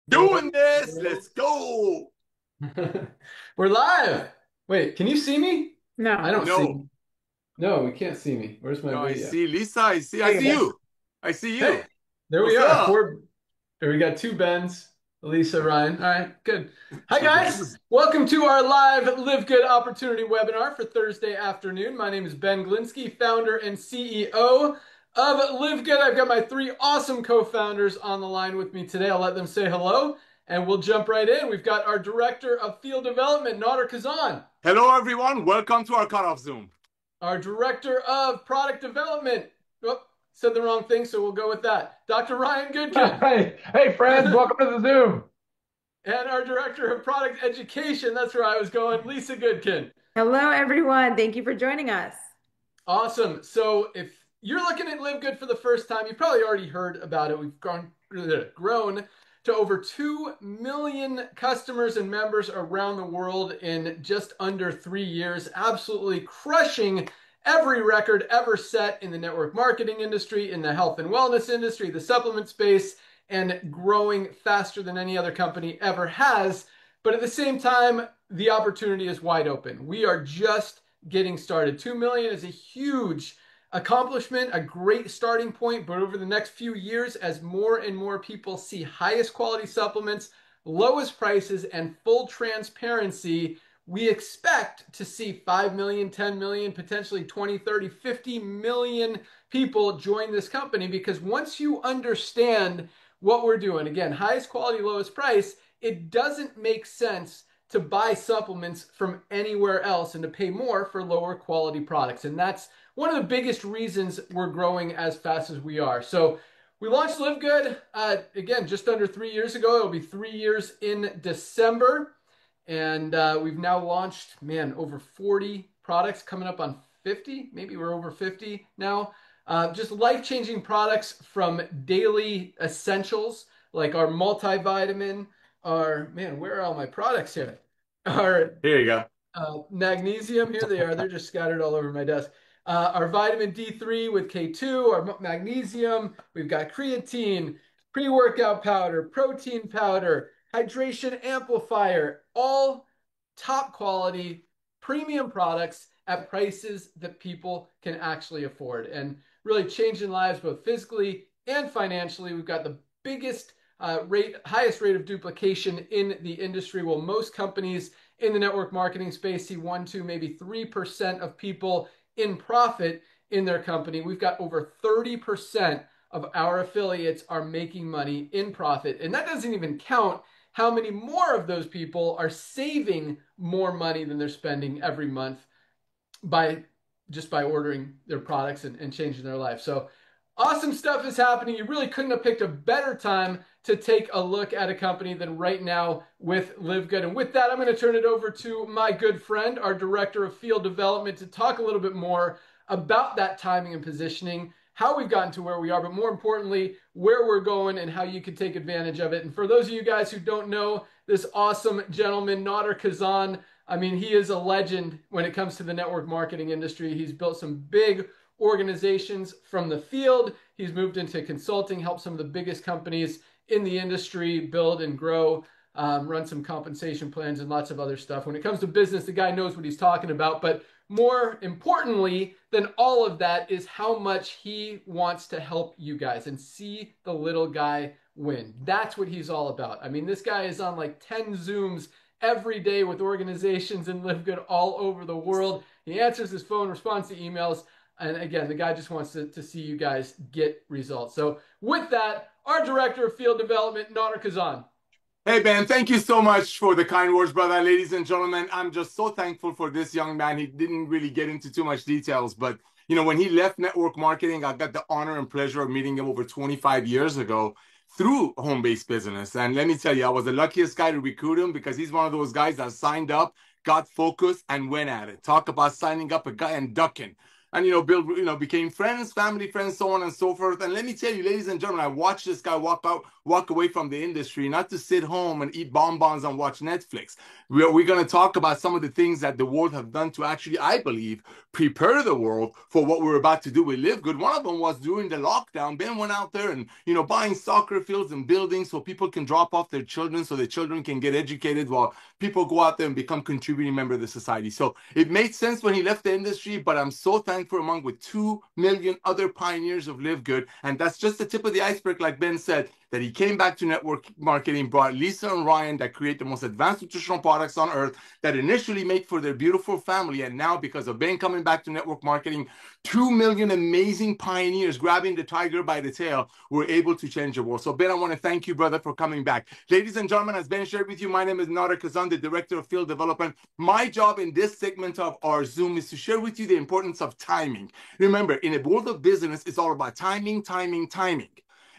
Doing this. Let's go. We're live. Wait, can you see me? I No. don't see No, you. No, we can't see me. Where's my no, I video? see Lisa. I There you see go. you. I see Hey, you. there we What's are. up? Four. There we got two Bens, Elisa, Ryan. All right, good. Hi guys. Welcome to our live Live Good Opportunity webinar for Thursday afternoon. My name is Ben Glinsky, founder and CEO of Live Good. I've got my three awesome co-founders on the line with me today. I'll let them say hello and we'll jump right in. We've got our director of field development, Nader Kazan. Hello, everyone. Welcome to our cutoff Zoom. Our director of product development. Oh, said the wrong thing, so we'll go with that. Dr. Ryan Goodkin. Hey, friends, welcome to the Zoom. And our director of product education. That's where I was going, Lisa Goodkin. Hello, everyone. Thank you for joining us. Awesome. So if you're looking at Live Good for the first time, you've probably already heard about it. We've grown to over 2 million customers and members around the world in just under 3 years, absolutely crushing every record ever set in the network marketing industry, in the health and wellness industry, the supplement space, and growing faster than any other company ever has. But at the same time, the opportunity is wide open. We are just getting started. 2 million is a huge accomplishment, a great starting point, but over the next few years, as more and more people see highest quality supplements, lowest prices, and full transparency, we expect to see 5 million, 10 million, potentially 20, 30, 50 million people join this company, because once you understand what we're doing, again, highest quality, lowest price, it doesn't make sense to buy supplements from anywhere else and to pay more for lower quality products. And that's one of the biggest reasons we're growing as fast as we are. So we launched Live Good, again, just under 3 years ago. It'll be 3 years in December. And we've now launched, man, over 40 products, coming up on 50. Maybe we're over 50 now. Just life-changing products, from daily essentials like our multivitamin, our, man, where are all my products here? Our Here you go. magnesium, here they are. They're just scattered all over my desk. Our vitamin D3 with K2, our magnesium. We've got creatine, pre-workout powder, protein powder, hydration amplifier, all top quality premium products at prices that people can actually afford, and really changing lives both physically and financially. We've got the biggest highest rate of duplication in the industry. While most companies in the network marketing space see 1, 2, maybe 3% of people in profit in their company, we've got over 30% of our affiliates are making money in profit. And that doesn't even count how many more of those people are saving more money than they're spending every month by ordering their products and changing their life. So awesome stuff is happening. You really couldn't have picked a better time to take a look at a company than right now with Live Good. And with that, I'm going to turn it over to my good friend, our director of field development, to talk a little bit more about that timing and positioning, how we've gotten to where we are, but more importantly, where we're going and how you can take advantage of it. And for those of you guys who don't know this awesome gentleman, Nader Kazan, I mean, he is a legend when it comes to the network marketing industry. He's built some big organizations from the field. He's moved into consulting, helped some of the biggest companies in the industry build and grow, run some compensation plans and lots of other stuff. When it comes to business, the guy knows what he's talking about. But more importantly than all of that is how much he wants to help you guys and see the little guy win. That's what he's all about. I mean, this guy is on like 10 Zooms every day with organizations and Live Good all over the world. He answers his phone, responds to emails. And again, the guy just wants to see you guys get results. So with that, our director of field development, Nader Kazan. Hey, Ben, thank you so much for the kind words, brother. Ladies and gentlemen, I'm just so thankful for this young man. He didn't really get into too much details, but when he left network marketing, I got the honor and pleasure of meeting him over 25 years ago through home-based business. And let me tell you, I was the luckiest guy to recruit him, because he's one of those guys that signed up, got focused, and went at it. Talk about signing up a guy and ducking. And, became friends, family friends, so on and so forth. And let me tell you, ladies and gentlemen, I watched this guy walk out walk away from the industry, not to sit home and eat bonbons and watch Netflix. We're going to talk about some of the things that the world have done to actually, I believe, prepare the world for what we're about to do with LiveGood. One of them was during the lockdown. Ben went out there and, buying soccer fields and buildings so people can drop off their children so the children can get educated while people go out there and become contributing member of the society. So it made sense when he left the industry, but I'm so thankful among with 2 million other pioneers of LiveGood. And that's just the tip of the iceberg, like Ben said, that he came back to network marketing, brought Lisa and Ryan that create the most advanced nutritional products on earth that initially made for their beautiful family. And now, because of Ben coming back to network marketing, 2 million amazing pioneers grabbing the tiger by the tail were able to change the world. So Ben, I want to thank you, brother, for coming back. Ladies and gentlemen, as Ben shared with you, my name is Nader Kazan, the Director of Field Development. My job in this segment of our Zoom is to share with you the importance of timing. Remember, in a world of business, it's all about timing, timing, timing.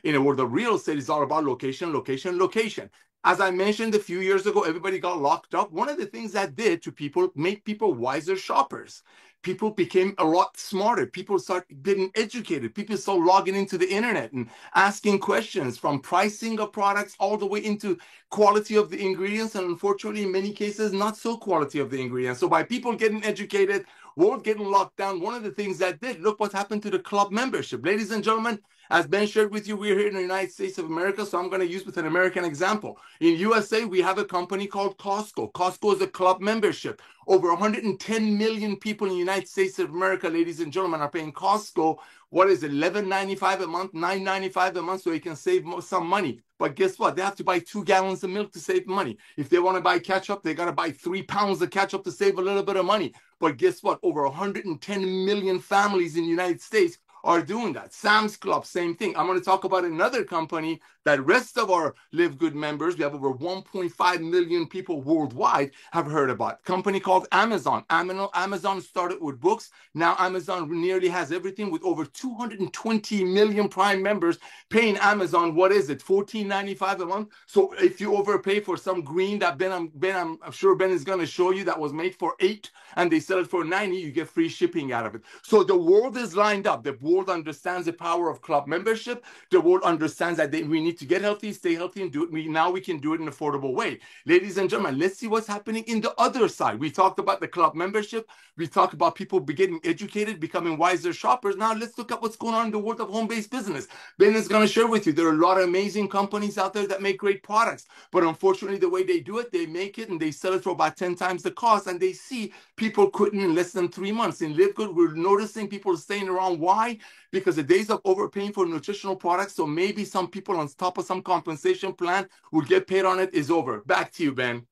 In a world of real estate, it's all about location, location, location. As I mentioned a few years ago, everybody got locked up. One of the things that did to people, make people wiser shoppers. People became a lot smarter. People started getting educated. People started logging into the internet and asking questions, from pricing of products all the way into quality of the ingredients. And unfortunately, in many cases, not so quality of the ingredients. So by people getting educated, world getting locked down, one of the things that did, look what happened to the club membership. Ladies and gentlemen, as Ben shared with you, we're here in the United States of America, so I'm going to use with an American example. In USA, we have a company called Costco. Costco is a club membership. Over 110 million people in the United States of America, ladies and gentlemen, are paying Costco, what is it, $11.95 a month, $9.95 a month, so they can save some money. But guess what? They have to buy 2 gallons of milk to save money. If they want to buy ketchup, they got to buy 3 pounds of ketchup to save a little bit of money. But guess what? Over 110 million families in the United States are doing that. Sam's Club, same thing. I'm going to talk about another company that rest of our LiveGood members, we have over 1.5 million people worldwide, have heard about. Company called Amazon. Amazon started with books. Now Amazon nearly has everything, with over 220 million Prime members paying Amazon. What is it? $14.95 a month. So if you overpay for some green that I'm sure Ben is going to show you, that was made for $8 and they sell it for $90, you get free shipping out of it. So the world is lined up. The world understands the power of club membership. The world understands that we need to get healthy, stay healthy, and do it. Now we can do it in an affordable way. Ladies and gentlemen, let's see what's happening in the other side. We talked about the club membership. We talked about people getting educated, becoming wiser shoppers. Now let's look at what's going on in the world of home-based business. Ben is going to share with you, there are a lot of amazing companies out there that make great products. But unfortunately, the way they do it, they make it and they sell it for about 10 times the cost. And they see people quitting in less than 3 months. In LiveGood, we're noticing people staying around. Why? Because the days of overpaying for nutritional products, so maybe some people on top of some compensation plan will get paid on it, is over. Back to you, Ben.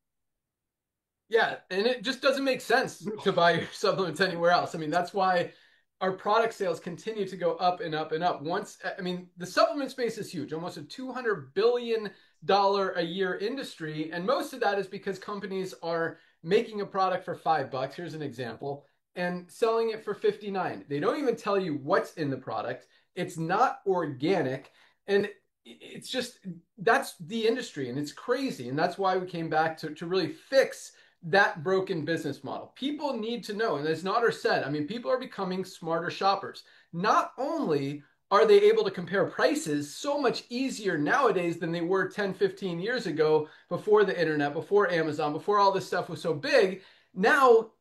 Yeah, and it just doesn't make sense to buy your supplements anywhere else. I mean, that's why our product sales continue to go up and up and up. The supplement space is huge, almost a $200 billion a year industry. And most of that is because companies are making a product for $5. Here's an example. And selling it for $59. They don't even tell you what's in the product. It's not organic. And it's just, that's the industry, and it's crazy. And that's why we came back to really fix that broken business model. People need to know, and as Nader said, people are becoming smarter shoppers. Not only are they able to compare prices so much easier nowadays than they were 10, 15 years ago, before the internet, before Amazon, before all this stuff was so big. Now,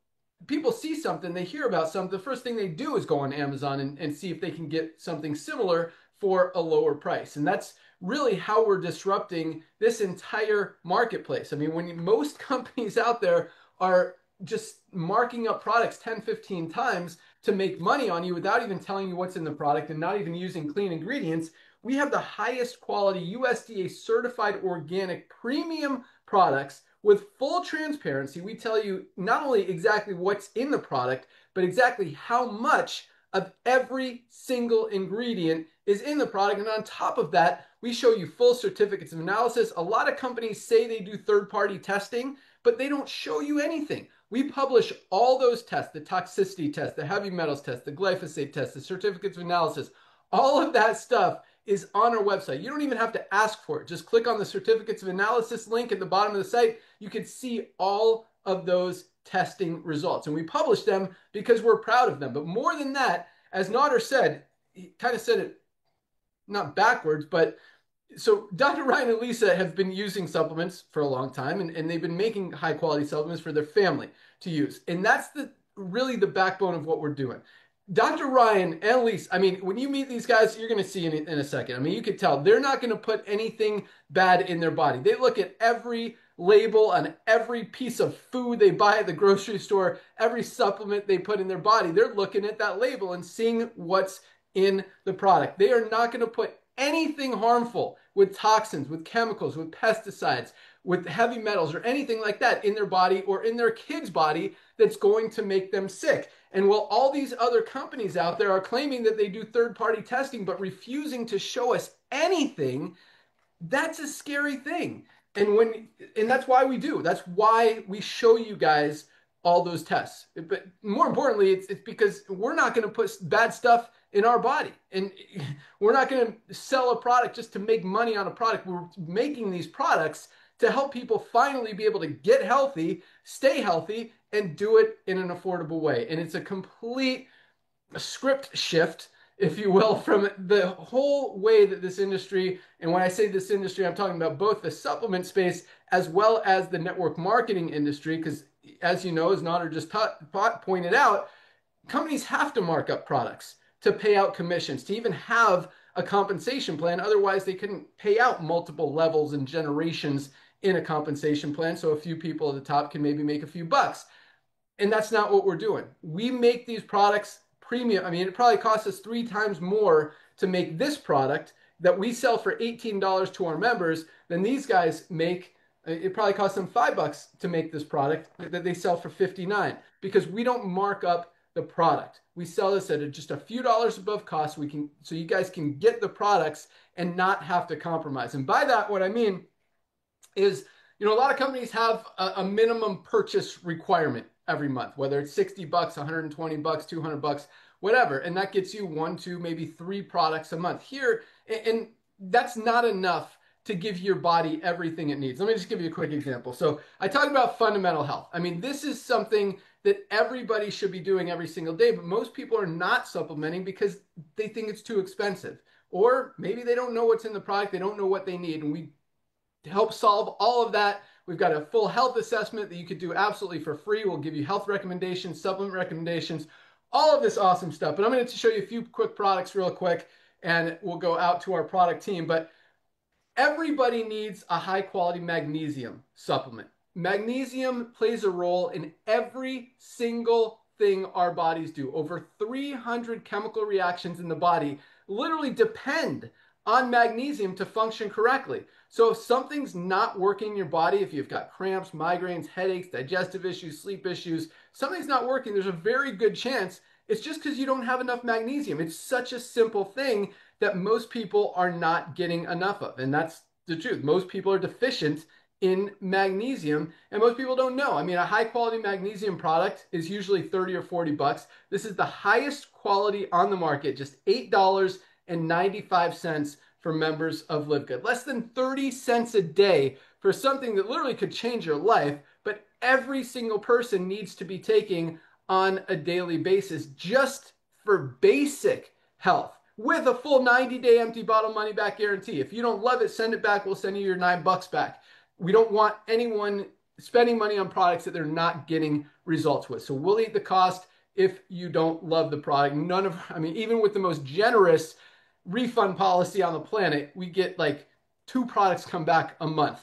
people see something, they hear about something, the first thing they do is go on Amazon and see if they can get something similar for a lower price. And that's really how we're disrupting this entire marketplace. When most companies out there are just marking up products 10, 15 times to make money on you without even telling you what's in the product and not even using clean ingredients, we have the highest quality USDA certified organic premium products with full transparency. We tell you not only exactly what's in the product, but exactly how much of every single ingredient is in the product. And on top of that, we show you full certificates of analysis. A lot of companies say they do third-party testing, but they don't show you anything. We publish all those tests, the toxicity test, the heavy metals test, the glyphosate test, the certificates of analysis. All of that stuff is on our website. You don't even have to ask for it. Just click on the certificates of analysis link at the bottom of the site. You can see all of those testing results. And we publish them because we're proud of them. But more than that, as Nader said, he kind of said it not backwards, but So Dr. Ryan and Lisa have been using supplements for a long time, and they've been making high quality supplements for their family to use. And that's really the backbone of what we're doing. Dr. Ryan and Lisa, I mean, when you meet these guys, you're going to see in a second. I mean, you could tell they're not going to put anything bad in their body. They look at every label on every piece of food they buy at the grocery store, every supplement they put in their body. They're looking at that label and seeing what's in the product. They are not going to put anything harmful with toxins, with chemicals, with pesticides, with heavy metals, or anything like that in their body or in their kid's body that's going to make them sick. And while all these other companies out there are claiming that they do third-party testing but refusing to show us anything, that's a scary thing. And that's why we do. That's why we show you guys all those tests. But more importantly, it's because we're not going to put bad stuff in our body. And we're not going to sell a product just to make money on a product. We're making these products to help people finally be able to get healthy, stay healthy, and do it in an affordable way. And it's a complete script shift, if you will, from the whole way that this industry, and when I say this industry, I'm talking about both the supplement space as well as the network marketing industry, because as you know, as Nader just pointed out, companies have to mark up products to pay out commissions, to even have a compensation plan. Otherwise, they couldn't pay out multiple levels and generations in a compensation plan, so a few people at the top can maybe make a few bucks. And that's not what we're doing. We make these products premium. I mean, it probably costs us 3 times more to make this product that we sell for $18 to our members than these guys make. It probably costs them $5 to make this product that they sell for $59, because we don't mark up the product. We sell this at just a few dollars above cost. So you guys can get the products and not have to compromise. And by that, what I mean is, a lot of companies have a minimum purchase requirement every month, whether it's $60, $120, $200, whatever. And that gets you 1, 2, maybe 3 products a month here. And that's not enough to give your body everything it needs. Let me just give you a quick example. So I talked about fundamental health. I mean, this is something that everybody should be doing every single day, but most people are not supplementing because they think it's too expensive. Or maybe they don't know what's in the product. They don't know what they need. And we help solve all of that. We've got a full health assessment that you could do absolutely for free. We'll give you health recommendations, supplement recommendations, all of this awesome stuff. But I'm going to show you a few quick products real quick, and we'll go out to our product team. But everybody needs a high quality magnesium supplement. Magnesium plays a role in every single thing our bodies do. Over 300 chemical reactions in the body literally depend on magnesium to function correctly. So if something's not working in your body, if you've got cramps, migraines, headaches, digestive issues, sleep issues, something's not working, there's a very good chance it's just because you don't have enough magnesium. It's such a simple thing that most people are not getting enough of. And that's the truth. Most people are deficient in magnesium, and most people don't know. I mean, a high quality magnesium product is usually 30 or 40 bucks. This is the highest quality on the market, just $8.95 for members of LiveGood. Less than 30 cents a day for something that literally could change your life, but every single person needs to be taking on a daily basis just for basic health, with a full 90-day empty bottle money back guarantee. If you don't love it, send it back. We'll send you your $9 back. We don't want anyone spending money on products that they're not getting results with. So we'll eat the cost if you don't love the product. Even with the most generous refund policy on the planet, we get like 2 products come back a month.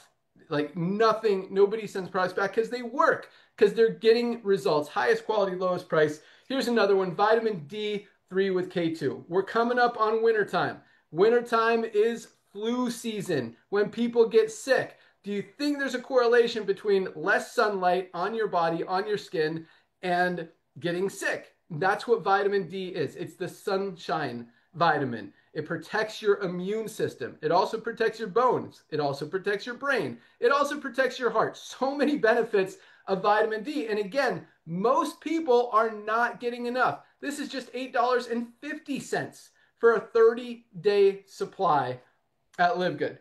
Like nobody sends products back because they work, because they're getting results. Highest quality, lowest price. Here's another one, vitamin D3 with K2. We're coming up on wintertime. Wintertime is flu season, when people get sick. Do you think there's a correlation between less sunlight on your body, on your skin, and getting sick? That's what vitamin D is. It's the sunshine vitamin. It protects your immune system. It also protects your bones. It also protects your brain. It also protects your heart. So many benefits of vitamin D. And again, most people are not getting enough. This is just $8.50 for a 30-day supply at LiveGood.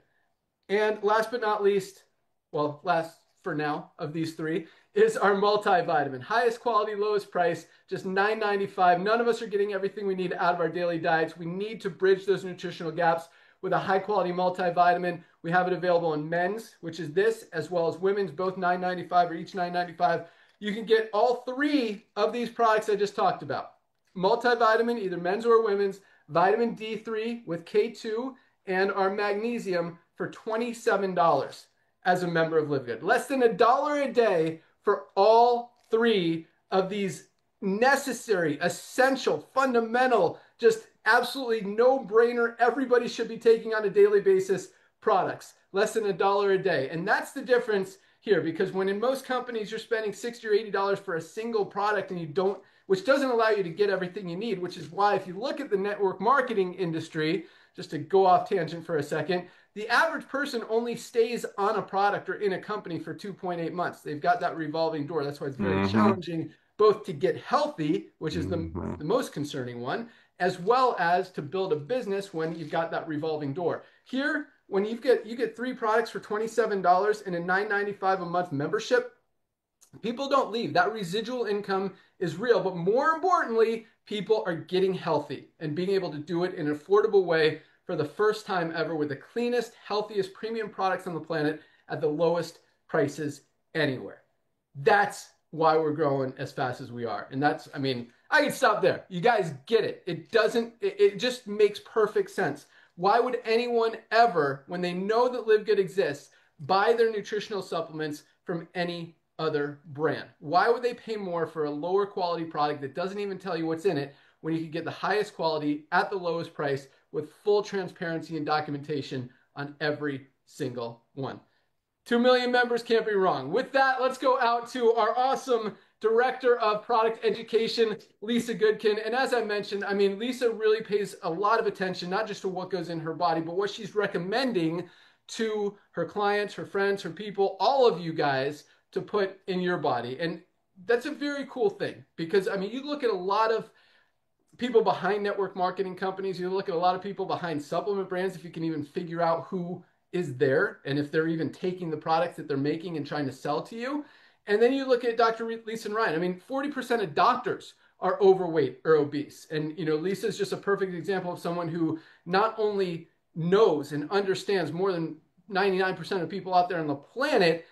And last but not least, well, last for now of these 3, is our multivitamin. Highest quality, lowest price, just $9.95. None of us are getting everything we need out of our daily diets. We need to bridge those nutritional gaps. with a high quality multivitamin. We have it available in men's, which is this, as well as women's, both $9.95 or each $9.95. You can get all three of these products I just talked about. Multivitamin, either men's or women's, vitamin D3 with K2, and our magnesium for $27 as a member of LiveGood. Less than $1 a day for all three of these necessary, essential, fundamental, just absolutely no-brainer, everybody should be taking on a daily basis products. Less than $1 a day. And that's the difference here, because when in most companies you're spending $60 or $80 for a single product and you don't, which doesn't allow you to get everything you need, which is why if you look at the network marketing industry, just to go off tangent for a second, the average person only stays on a product or in a company for 2.8 months. They've got that revolving door. That's why it's very challenging both to get healthy, which is the most concerning one, as well as to build a business when you've got that revolving door. Here, when you get three products for $27 and a $9.95 a month membership, people don't leave. That residual income is real, but more importantly, people are getting healthy and being able to do it in an affordable way for the first time ever with the cleanest, healthiest premium products on the planet at the lowest prices anywhere. That's why we're growing as fast as we are. And that's, I mean, I can stop there. You guys get it. It just makes perfect sense. Why would anyone ever, when they know that LiveGood exists, buy their nutritional supplements from any other brand? Why would they pay more for a lower quality product that doesn't even tell you what's in it when you can get the highest quality at the lowest price with full transparency and documentation on every single one? 2 million members, can't be wrong. With that, let's go out to our awesome Director of Product Education, Lisa Goodkin. And as I mentioned, I mean, Lisa really pays a lot of attention, not just to what goes in her body, but what she's recommending to her clients, her friends, her people, all of you guys to put in your body. And that's a very cool thing because, I mean, you look at a lot of people behind network marketing companies, you look at a lot of people behind supplement brands, if you can even figure out who is there and if they're even taking the products that they're making and trying to sell to you. And then you look at Dr. Lisa and Ryan. I mean, 40% of doctors are overweight or obese. And, you know, Lisa is just a perfect example of someone who not only knows and understands more than 99% of people out there on the planet,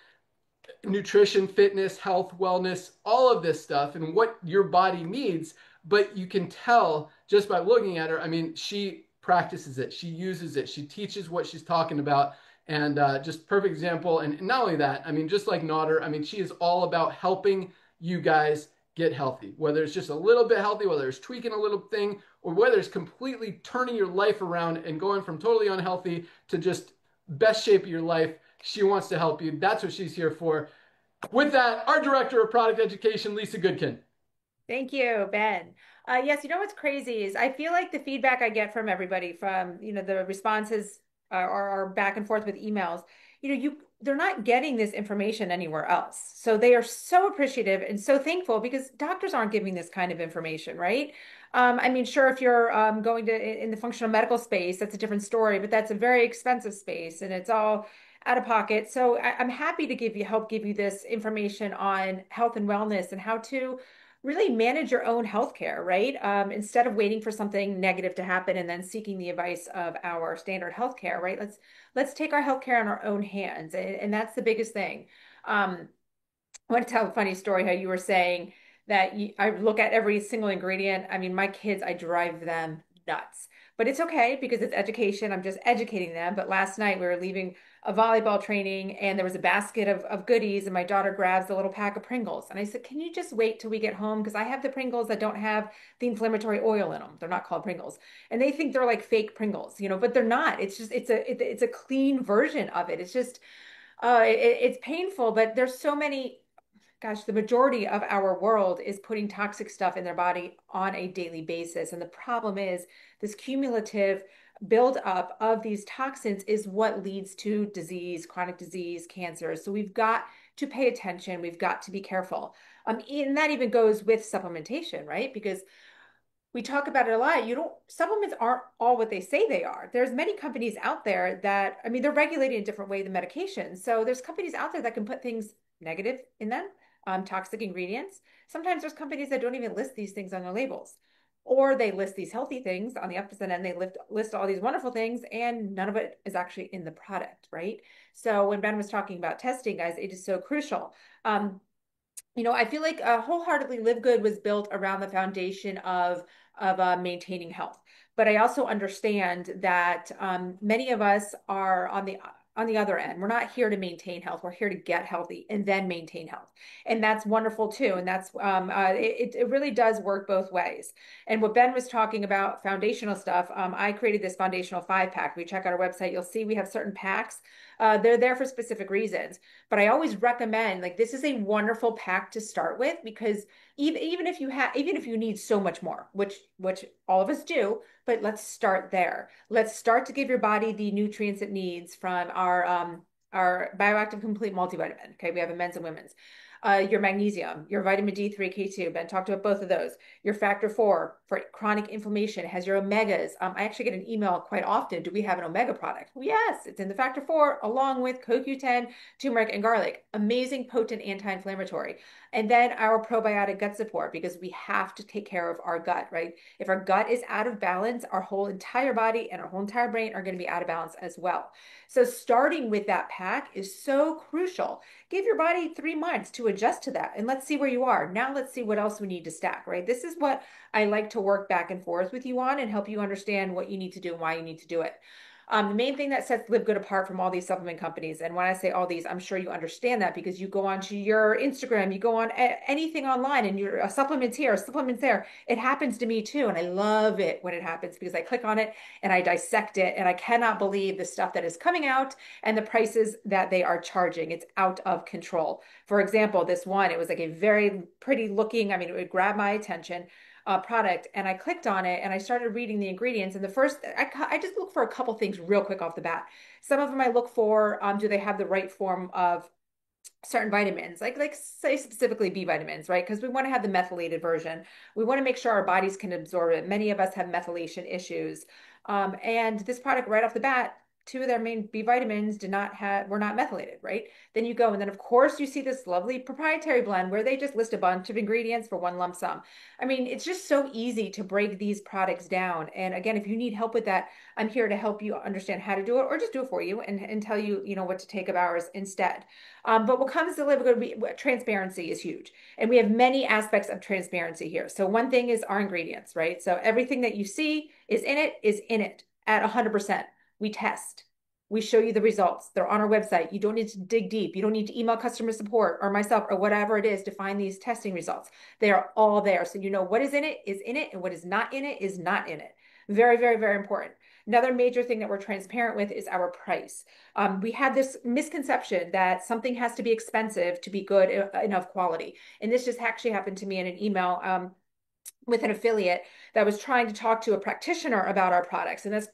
nutrition, fitness, health, wellness, all of this stuff and what your body needs, but you can tell just by looking at her. I mean, she practices it, she uses it, she teaches what she's talking about, and just perfect example. And not only that, I mean, just like Nodder, I mean, she is all about helping you guys get healthy, whether it's just a little bit healthy, whether it's tweaking a little thing, or whether it's completely turning your life around and going from totally unhealthy to just best shape of your life. She wants to help you. That's what she's here for. With that, our Director of Product Education, Lisa Goodkin. Thank you, Ben. Yes, you know what's crazy is I feel like the feedback I get from everybody, from the responses are back and forth with emails. They're not getting this information anywhere else, so they are so appreciative and so thankful because doctors aren't giving this kind of information, right? I mean, sure, if you're going to in the functional medical space, that's a different story, but that's a very expensive space and it's all out of pocket. So I'm happy to help give you this information on health and wellness and how to really manage your own healthcare, right? Instead of waiting for something negative to happen and then seeking the advice of our standard healthcare, right? Let's take our healthcare in our own hands, and that's the biggest thing. I want to tell a funny story how you were saying that I look at every single ingredient. I mean, my kids, I drive them nuts, but it's okay because it's education. I'm just educating them. But last night we were leaving a volleyball training and there was a basket of goodies and my daughter grabs the little pack of Pringles. And I said, can you just wait till we get home? Because I have the Pringles that don't have the inflammatory oil in them. They're not called Pringles. And they think they're like fake Pringles, but they're not. It's just, it's a clean version of it. It's just, it's painful, but there's so many. Gosh, the majority of our world is putting toxic stuff in their body on a daily basis. And the problem is this cumulative buildup of these toxins is what leads to disease, chronic disease, cancer. So we've got to pay attention. We've got to be careful. And that even goes with supplementation, right? Because we talk about it a lot. Supplements aren't all what they say they are. There's many companies out there that, I mean, they're regulated in a different way than medications. So there's companies out there that can put things negative in them, toxic ingredients. Sometimes there's companies that don't even list these things on their labels. Or they list these healthy things on the opposite end, they list all these wonderful things, and none of it is actually in the product, right? So when Ben was talking about testing, guys, it is so crucial. I feel like wholeheartedly Live Good was built around the foundation of maintaining health. But I also understand that many of us are on the other end. We're not here to maintain health. We're here to get healthy and then maintain health, and that's wonderful too. And that's it really does work both ways. And what Ben was talking about, foundational stuff. I created this foundational 5-pack. If you check out our website, you'll see we have certain packs. They're there for specific reasons. But I always recommend, like, this is a wonderful pack to start with, because even if you need so much more, which all of us do, but let's start there. Let's start to give your body the nutrients it needs from our bioactive complete multivitamin. Okay, we have a men's and women's. Your magnesium, your vitamin D3, K2. Ben talked about both of those. Your factor 4 for chronic inflammation, has your omegas. I actually get an email quite often. Do we have an omega product? Well, yes, it's in the factor 4 along with CoQ10, turmeric, and garlic. Amazing, potent anti-inflammatory. And then our probiotic gut support, because we have to take care of our gut, right? If our gut is out of balance, our whole entire body and our whole entire brain are going to be out of balance as well. So starting with that pack is so crucial. Give your body 3 months to adjust to that, and let's see where you are. Now let's see what else we need to stack, right? This is what I like to work back and forth with you on and help you understand what you need to do and why you need to do it. The main thing that sets Live Good apart from all these supplement companies, and when I say all these, I'm sure you understand that because you go onto your Instagram, you go on anything online, and you're supplements here, supplements there. It happens to me too, and I love it when it happens because I click on it and I dissect it, and I cannot believe the stuff that is coming out and the prices that they are charging. It's out of control. For example, this one, it was like a very pretty looking, I mean, it would grab my attention product, and I clicked on it and I started reading the ingredients. And the first, I just look for a couple things real quick off the bat. Some of them I look for, do they have the right form of certain vitamins, like say specifically B vitamins, right? Because we want to have the methylated version. We want to make sure our bodies can absorb it. Many of us have methylation issues. And this product right off the bat, two of their main B vitamins were not methylated, right? Then you go, and then of course you see this lovely proprietary blend where they just list a bunch of ingredients for one lump sum. I mean, it's just so easy to break these products down. And again, if you need help with that, I'm here to help you understand how to do it, or just do it for you and tell you, what to take of ours instead. But what comes to Live Good, transparency is huge. And we have many aspects of transparency here. So one thing is our ingredients, right? So everything that you see is in it at 100%. We test. We show you the results. They're on our website. You don't need to dig deep. You don't need to email customer support or myself or whatever it is to find these testing results. They are all there. So you know what is in it, and what is not in it is not in it. Very, very, very important. Another major thing that we're transparent with is our price. We had this misconception that something has to be expensive to be good enough quality. And this just actually happened to me in an email with an affiliate that was trying to talk to a practitioner about our products. And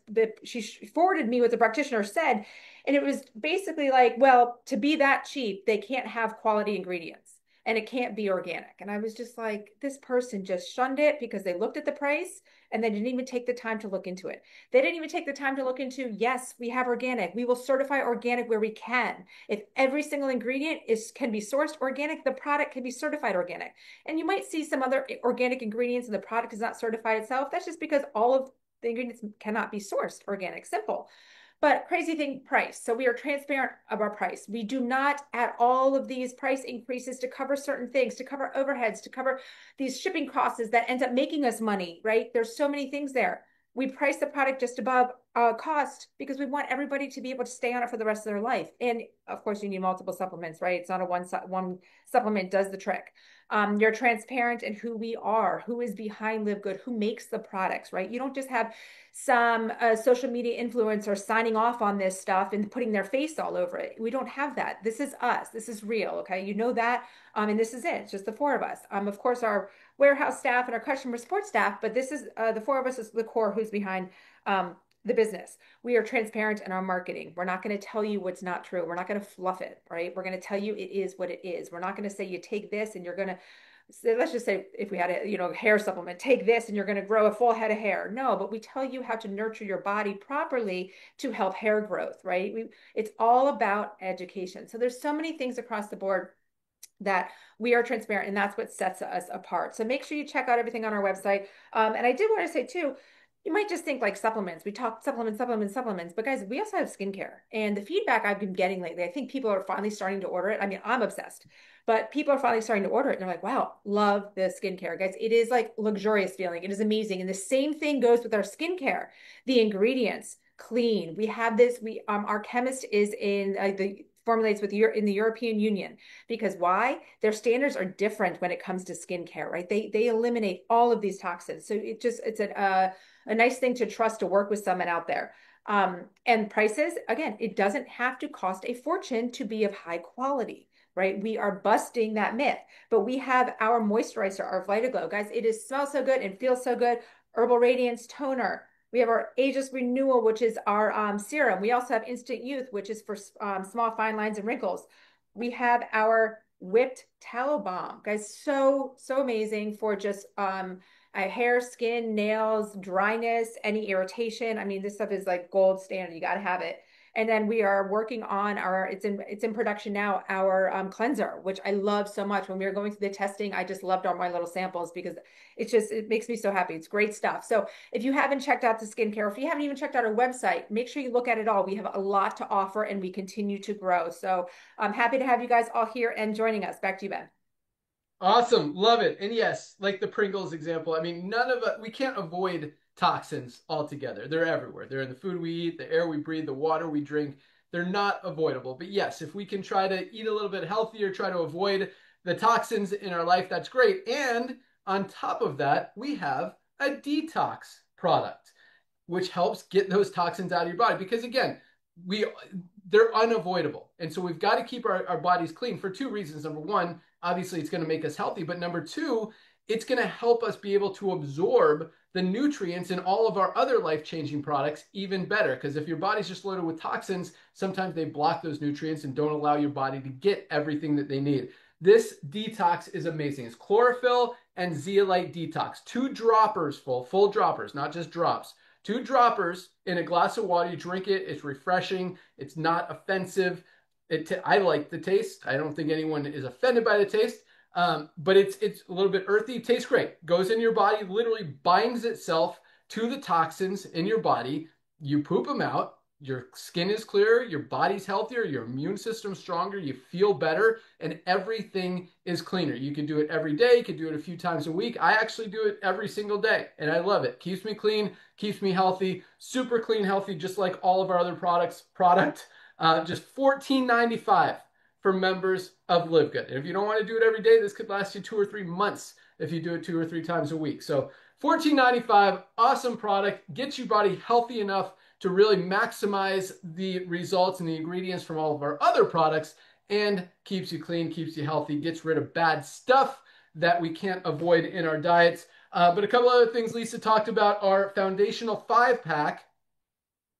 she forwarded me what the practitioner said. And it was basically like, well, to be that cheap, they can't have quality ingredients and it can't be organic. And I was just like, this person just shunned it because they looked at the price and they didn't even take the time to look into it. They didn't even take the time to look into, yes, we have organic. We will certify organic where we can. If every single ingredient can be sourced organic, the product can be certified organic. And you might see some other organic ingredients and the product is not certified itself. That's just because all of the ingredients cannot be sourced organic. Simple. But crazy thing, price. So we are transparent about price. We do not add all of these price increases to cover certain things, to cover overheads, to cover these shipping costs that ends up making us money, right? There's so many things there. We price the product just above cost because we want everybody to be able to stay on it for the rest of their life. And of course, you need multiple supplements, right? It's not a one supplement does the trick. You're transparent in who we are, who is behind Live Good, who makes the products, right? You don't just have some social media influencer signing off on this stuff and putting their face all over it. We don't have that. This is us. This is real. Okay. You know that. And this is it. It's just the four of us. Of course, our warehouse staff and our customer support staff, but this is the four of us is the core who's behind the business. We are transparent in our marketing. We're not going to tell you what's not true. We're not going to fluff it, right? We're going to tell you it is what it is. We're not going to say you take this and you're going to, let's just say if we had a hair supplement, take this and you're going to grow a full head of hair. No, but we tell you how to nurture your body properly to help hair growth, right? It's all about education. So there's so many things across the board that we are transparent, and that's what sets us apart. So make sure you check out everything on our website. And I did want to say too, you might just think like supplements. We talk supplements, but guys, we also have skincare. And the feedback I've been getting lately, I think people are finally starting to order it. I mean, I'm obsessed, but people are finally starting to order it. And they're like, wow, love the skincare. Guys, it is like luxurious feeling. It is amazing. And the same thing goes with our skincare. The ingredients, clean. We have this, our chemist is in the formulates with in the European Union, because why? Their standards are different when it comes to skincare, right? They eliminate all of these toxins. So it's a nice thing to trust to work with someone out there. And prices, again, it doesn't have to cost a fortune to be of high quality, right? We are busting that myth, but we have our moisturizer, our VitaGlow. Guys, it smells so good and feels so good. Herbal Radiance Toner. We have our Ageless Renewal, which is our serum. We also have Instant Youth, which is for small fine lines and wrinkles. We have our Whipped Tallow Balm. Guys, so amazing for just hair, skin, nails, dryness, any irritation. I mean, this stuff is like gold standard. You got to have it. And then we are working on it's in production now, our cleanser, which I love so much. When we were going through the testing, I just loved all my little samples because it makes me so happy. It's great stuff. So if you haven't checked out the skincare, if you haven't even checked out our website, make sure you look at it all. We have a lot to offer and we continue to grow. So I'm happy to have you guys all here and joining us. Back to you, Ben. Awesome. Love it. And yes, like the Pringles example, I mean, we can't avoid toxins altogether. They're everywhere. They're in the food we eat, the air we breathe, the water we drink. They're not avoidable. But yes, if we can try to eat a little bit healthier, try to avoid the toxins in our life, that's great. And on top of that, we have a detox product, which helps get those toxins out of your body. Because again, they're unavoidable. And so we've got to keep our bodies clean for two reasons. Number one, obviously it's going to make us healthy. But number two, it's going to help us be able to absorb the nutrients in all of our other life-changing products even better. Because if your body's just loaded with toxins, sometimes they block those nutrients and don't allow your body to get everything that they need. This detox is amazing. It's chlorophyll and zeolite detox. 2 droppers full droppers, not just drops. 2 droppers in a glass of water. You drink it. It's refreshing. It's not offensive. I like the taste. I don't think anyone is offended by the taste. But it's a little bit earthy. Tastes great. Goes in your body. Literally binds itself to the toxins in your body. You poop them out. Your skin is clearer, your body's healthier, your immune system's stronger, you feel better, and everything is cleaner. You can do it every day, you can do it a few times a week. I actually do it every single day, and I love it. Keeps me clean, keeps me healthy, super clean, healthy, just like all of our other products. Just $14.95 for members of LiveGood. And if you don't want to do it every day, this could last you 2 or 3 months if you do it 2 or 3 times a week. So $14.95, awesome product, gets your body healthy enough to really maximize the results and the ingredients from all of our other products, and keeps you clean, keeps you healthy, gets rid of bad stuff that we can't avoid in our diets. But a couple other things Lisa talked about, our foundational 5-pack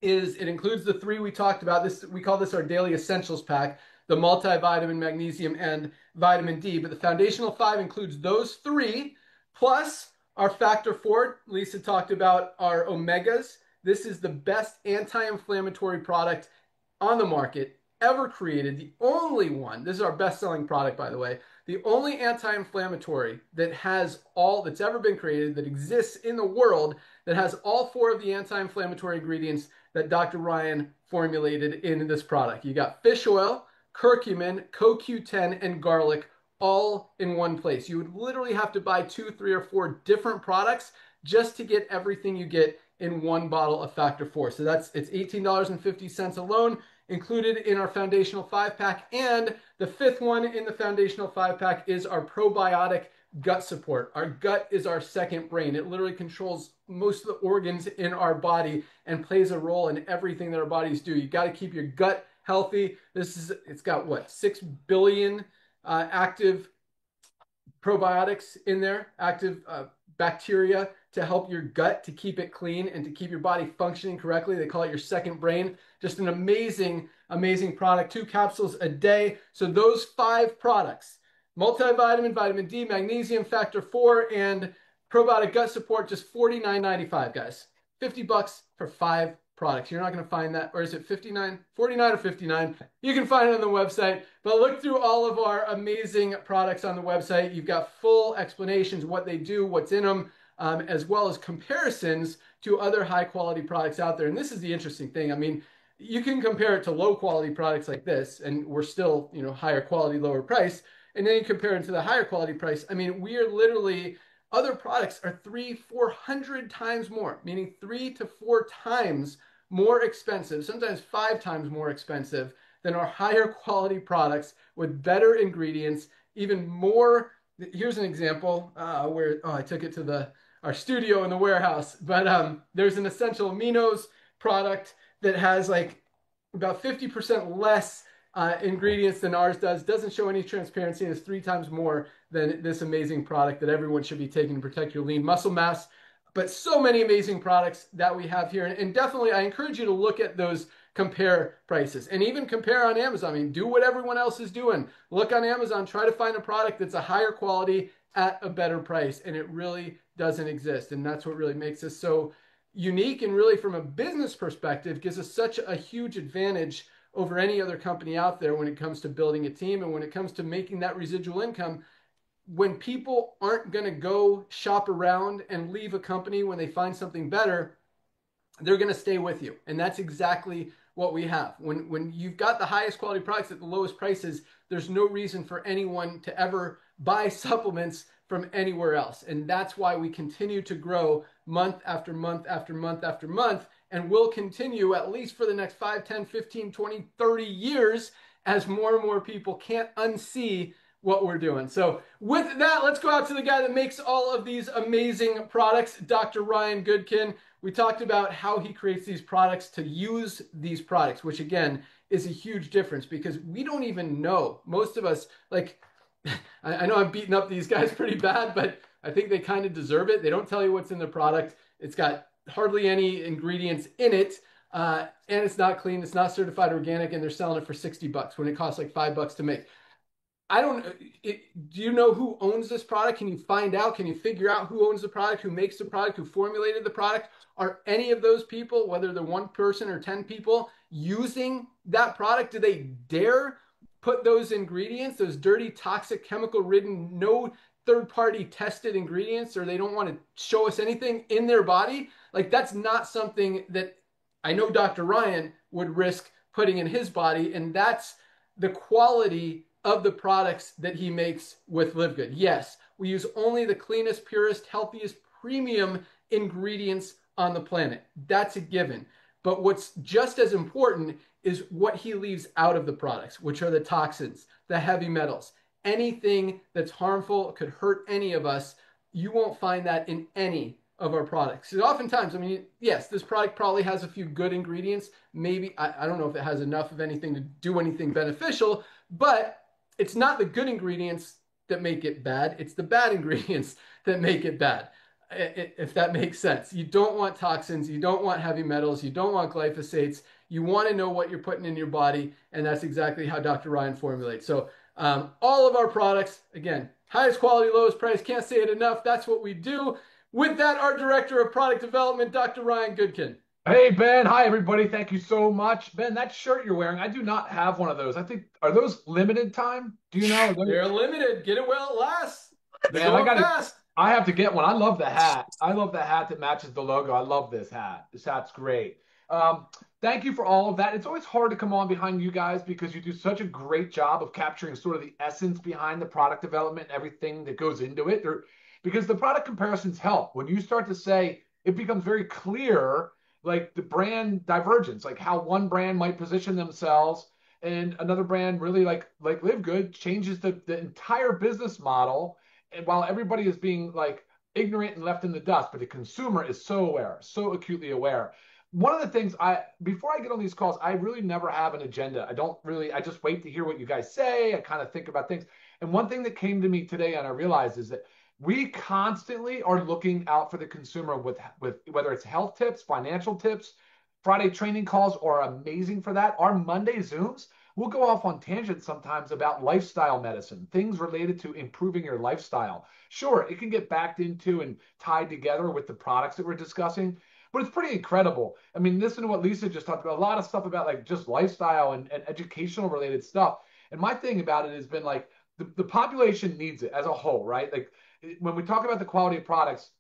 it includes the 3 we talked about. We call this our daily essentials pack, the multivitamin, magnesium, and vitamin D. But the foundational 5 includes those 3, plus our factor 4. Lisa talked about our omegas. This is the best anti-inflammatory product on the market ever created. The only one, this is our best-selling product, by the way, the only anti-inflammatory that's ever been created, that exists in the world, that has all 4 of the anti-inflammatory ingredients that Dr. Ryan formulated in this product. You got fish oil, curcumin, CoQ10, and garlic all in one place. You would literally have to buy 2, 3, or 4 different products just to get everything you get in one bottle of Factor 4. So it's $18.50 alone, included in our foundational 5-pack. And the 5th one in the foundational 5-pack is our probiotic gut support. Our gut is our second brain. It literally controls most of the organs in our body and plays a role in everything that our bodies do. You got to keep your gut healthy. It's got what, 6 billion active probiotics in there, active bacteria to help your gut, to keep it clean and to keep your body functioning correctly. They call it your second brain. Just an amazing, amazing product. 2 capsules a day. So those 5 products, multivitamin, vitamin D, magnesium, factor 4, and probiotic gut support, just $49.95, guys. $50 for 5 products. You're not going to find that, or is it 59, 49 or 59? You can find it on the website, but look through all of our amazing products on the website. You've got full explanations, what they do, what's in them, as well as comparisons to other high quality products out there. And this is the interesting thing. I mean, you can compare it to low quality products like this, and we're still, higher quality, lower price. And then you compare it to the higher quality price. I mean, we are literally, other products are 300-400 times more, meaning 3 to 4 times more expensive, sometimes 5 times more expensive than our higher quality products with better ingredients, even more. Here's an example where I took it to our studio in the warehouse, but there's an essential aminos product that has like about 50% less ingredients than ours does, doesn't show any transparency, and is 3 times more than this amazing product that everyone should be taking to protect your lean muscle mass. But so many amazing products that we have here. And definitely, I encourage you to look at those compare prices and even compare on Amazon. I mean, do what everyone else is doing. Look on Amazon, try to find a product that's a higher quality at a better price. And it really doesn't exist. And that's what really makes us so unique, and really from a business perspective gives us such a huge advantage over any other company out there when it comes to building a team and when it comes to making that residual income. When people aren't going to go shop around and leave a company when they find something better, they're going to stay with you. And that's exactly what we have. When you've got the highest quality products at the lowest prices, there's no reason for anyone to ever buy supplements from anywhere else. And that's why we continue to grow month after month after month after month, and will continue at least for the next 5, 10, 15, 20, 30 years as more and more people can't unsee what we're doing. So with that, let's go out to the guy that makes all of these amazing products, Dr. Ryan Goodkin. We talked about how he creates these products to use these products, which again is a huge difference because we don't even know. Most of us, like, I know I'm beating up these guys pretty bad, but I think they kind of deserve it. They don't tell you what's in the product. It's got hardly any ingredients in it, and it's not clean. It's not certified organic, and they're selling it for $60 when it costs like $5 to make. I don't. Do you know who owns this product? Can you find out? Can you figure out who owns the product, who makes the product, who formulated the product? Are any of those people, whether they're 1 person or 10 people, using that product? Do they dare put those ingredients, those dirty, toxic, chemical-ridden, no third-party tested ingredients, or they don't want to show us anything in their body? Like, that's not something that I know Dr. Ryan would risk putting in his body, and that's the quality of the products that he makes with LiveGood. Yes, we use only the cleanest, purest, healthiest, premium ingredients on the planet. That's a given. But what's just as important is what he leaves out of the products, which are the toxins, the heavy metals, anything that's harmful, could hurt any of us. You won't find that in any of our products. So oftentimes, I mean, yes, this product probably has a few good ingredients. Maybe, I don't know if it has enough of anything to do anything beneficial, but it's not the good ingredients that make it bad. It's the bad ingredients that make it bad, if that makes sense. You don't want toxins. You don't want heavy metals. You don't want glyphosates. You want to know what you're putting in your body, and that's exactly how Dr. Ryan formulates. So all of our products, again, highest quality, lowest price. Can't say it enough. That's what we do. With that, our Director of Product Development, Dr. Ryan Goodkin. Hey, Ben. Hi, everybody. Thank you so much. Ben, that shirt you're wearing, I do not have one of those. I think, are those limited time? Do you know? They're limited. Get it while it lasts. Man, I have to get one. I love the hat. I love the hat that matches the logo. I love this hat. This hat's great. Thank you for all of that. It's always hard to come on behind you guys because you do such a great job of capturing sort of the essence behind the product development and everything that goes into it. Because the product comparisons help. When you start to say, it becomes very clear, like the brand divergence, like how one brand might position themselves and another brand really like LiveGood changes the entire business model. And while everybody is being like ignorant and left in the dust, but the consumer is so aware, so acutely aware. One of the things before I get on these calls, I really never have an agenda. I just wait to hear what you guys say. I kind of think about things. And one thing that came to me today and I realized is that we constantly are looking out for the consumer with whether it's health tips, financial tips. Friday training calls are amazing for that. Our Monday Zooms, we'll go off on tangents sometimes about lifestyle medicine, things related to improving your lifestyle. Sure, it can get backed into and tied together with the products that we're discussing, But it's pretty incredible. I mean, listen to what Lisa just talked about, a lot of stuff about like just lifestyle and educational related stuff. And my thing about it has been like the population needs it as a whole, right? Like when we talk about the quality of products,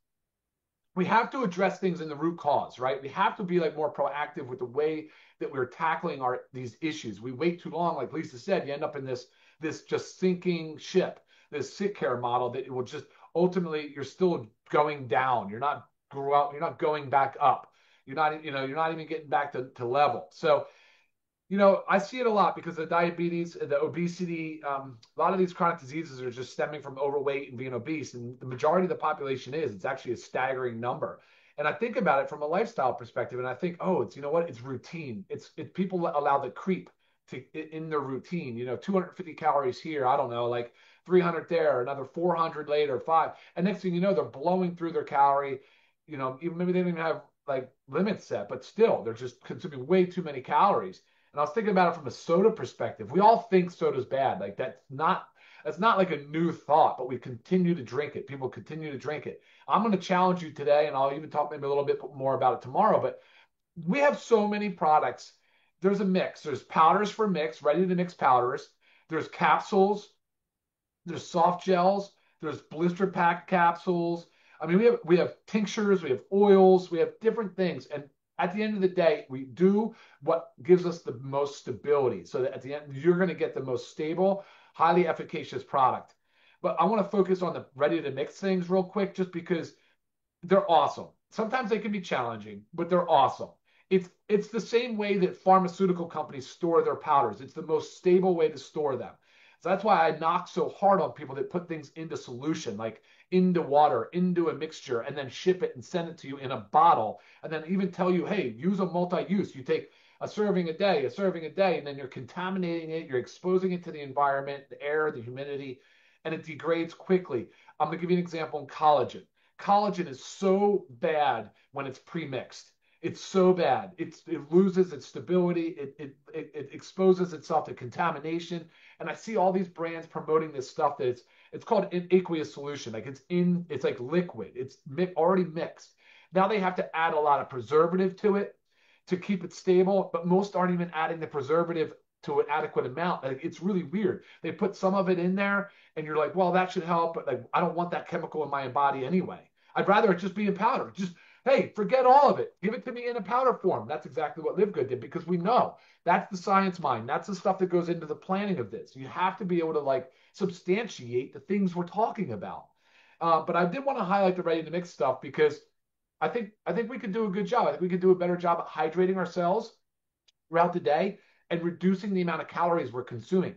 we have to address things in the root cause, right? We have to be like more proactive with the way that we're tackling these issues. We wait too long, like Lisa said, you end up in this just sinking ship, this sick care model that it will just ultimately you're still going down. You're not going back up. You're not even getting back to level. So I see it a lot because the diabetes, the obesity, a lot of these chronic diseases are just stemming from overweight and being obese. And the majority of the population it's actually a staggering number. And I think about it from a lifestyle perspective, and I think, oh, it's, it's routine. It's people allow the creep in their routine, 250 calories here. I don't know, like 300 there, another 400 later, five. And next thing you know, they're blowing through their calorie, even maybe they don't even have like limits set, but still they're just consuming way too many calories. And I was thinking about it from a soda perspective. We all think soda's bad. Like that's not like a new thought, but we continue to drink it. People continue to drink it. I'm going to challenge you today, and I'll even talk maybe a little bit more about it tomorrow. But we have so many products. There's a mix. There's powders for mix, ready to mix powders. There's capsules. There's soft gels. There's blister pack capsules. I mean, we have tinctures, we have oils, we have different things. And at the end of the day, we do what gives us the most stability. So that at the end, you're going to get the most stable, highly efficacious product. But I want to focus on the ready to mix things real quick, just because they're awesome. Sometimes they can be challenging, but they're awesome. It's the same way that pharmaceutical companies store their powders. It's the most stable way to store them. So that's why I knock so hard on people that put things into solution, like into water, into a mixture, and then ship it and send it to you in a bottle, and then even tell you, hey, use a multi-use. You take a serving a serving a day, and then you're contaminating it, you're exposing it to the environment, the air, the humidity, and it degrades quickly. I'm going to give you an example in collagen. Collagen is so bad when it's pre-mixed. It's so bad. It loses its stability. It exposes itself to contamination. And I see all these brands promoting this stuff that it's called an aqueous solution. Like it's like liquid. It's already mixed. Now they have to add a lot of preservative to it to keep it stable, but most aren't even adding the preservative to an adequate amount. Like, it's really weird. They put some of it in there, and you're like, well, that should help, but like I don't want that chemical in my body anyway. I'd rather it just be in powder. Just hey, forget all of it. Give it to me in a powder form. That's exactly what LiveGood did, because we know that's the science mind. That's the stuff that goes into the planning of this. You have to be able to like substantiate the things we're talking about. But I did want to highlight the ready to mix stuff because I think we could do a good job. I think we could do a better job at hydrating ourselves throughout the day and reducing the amount of calories we're consuming.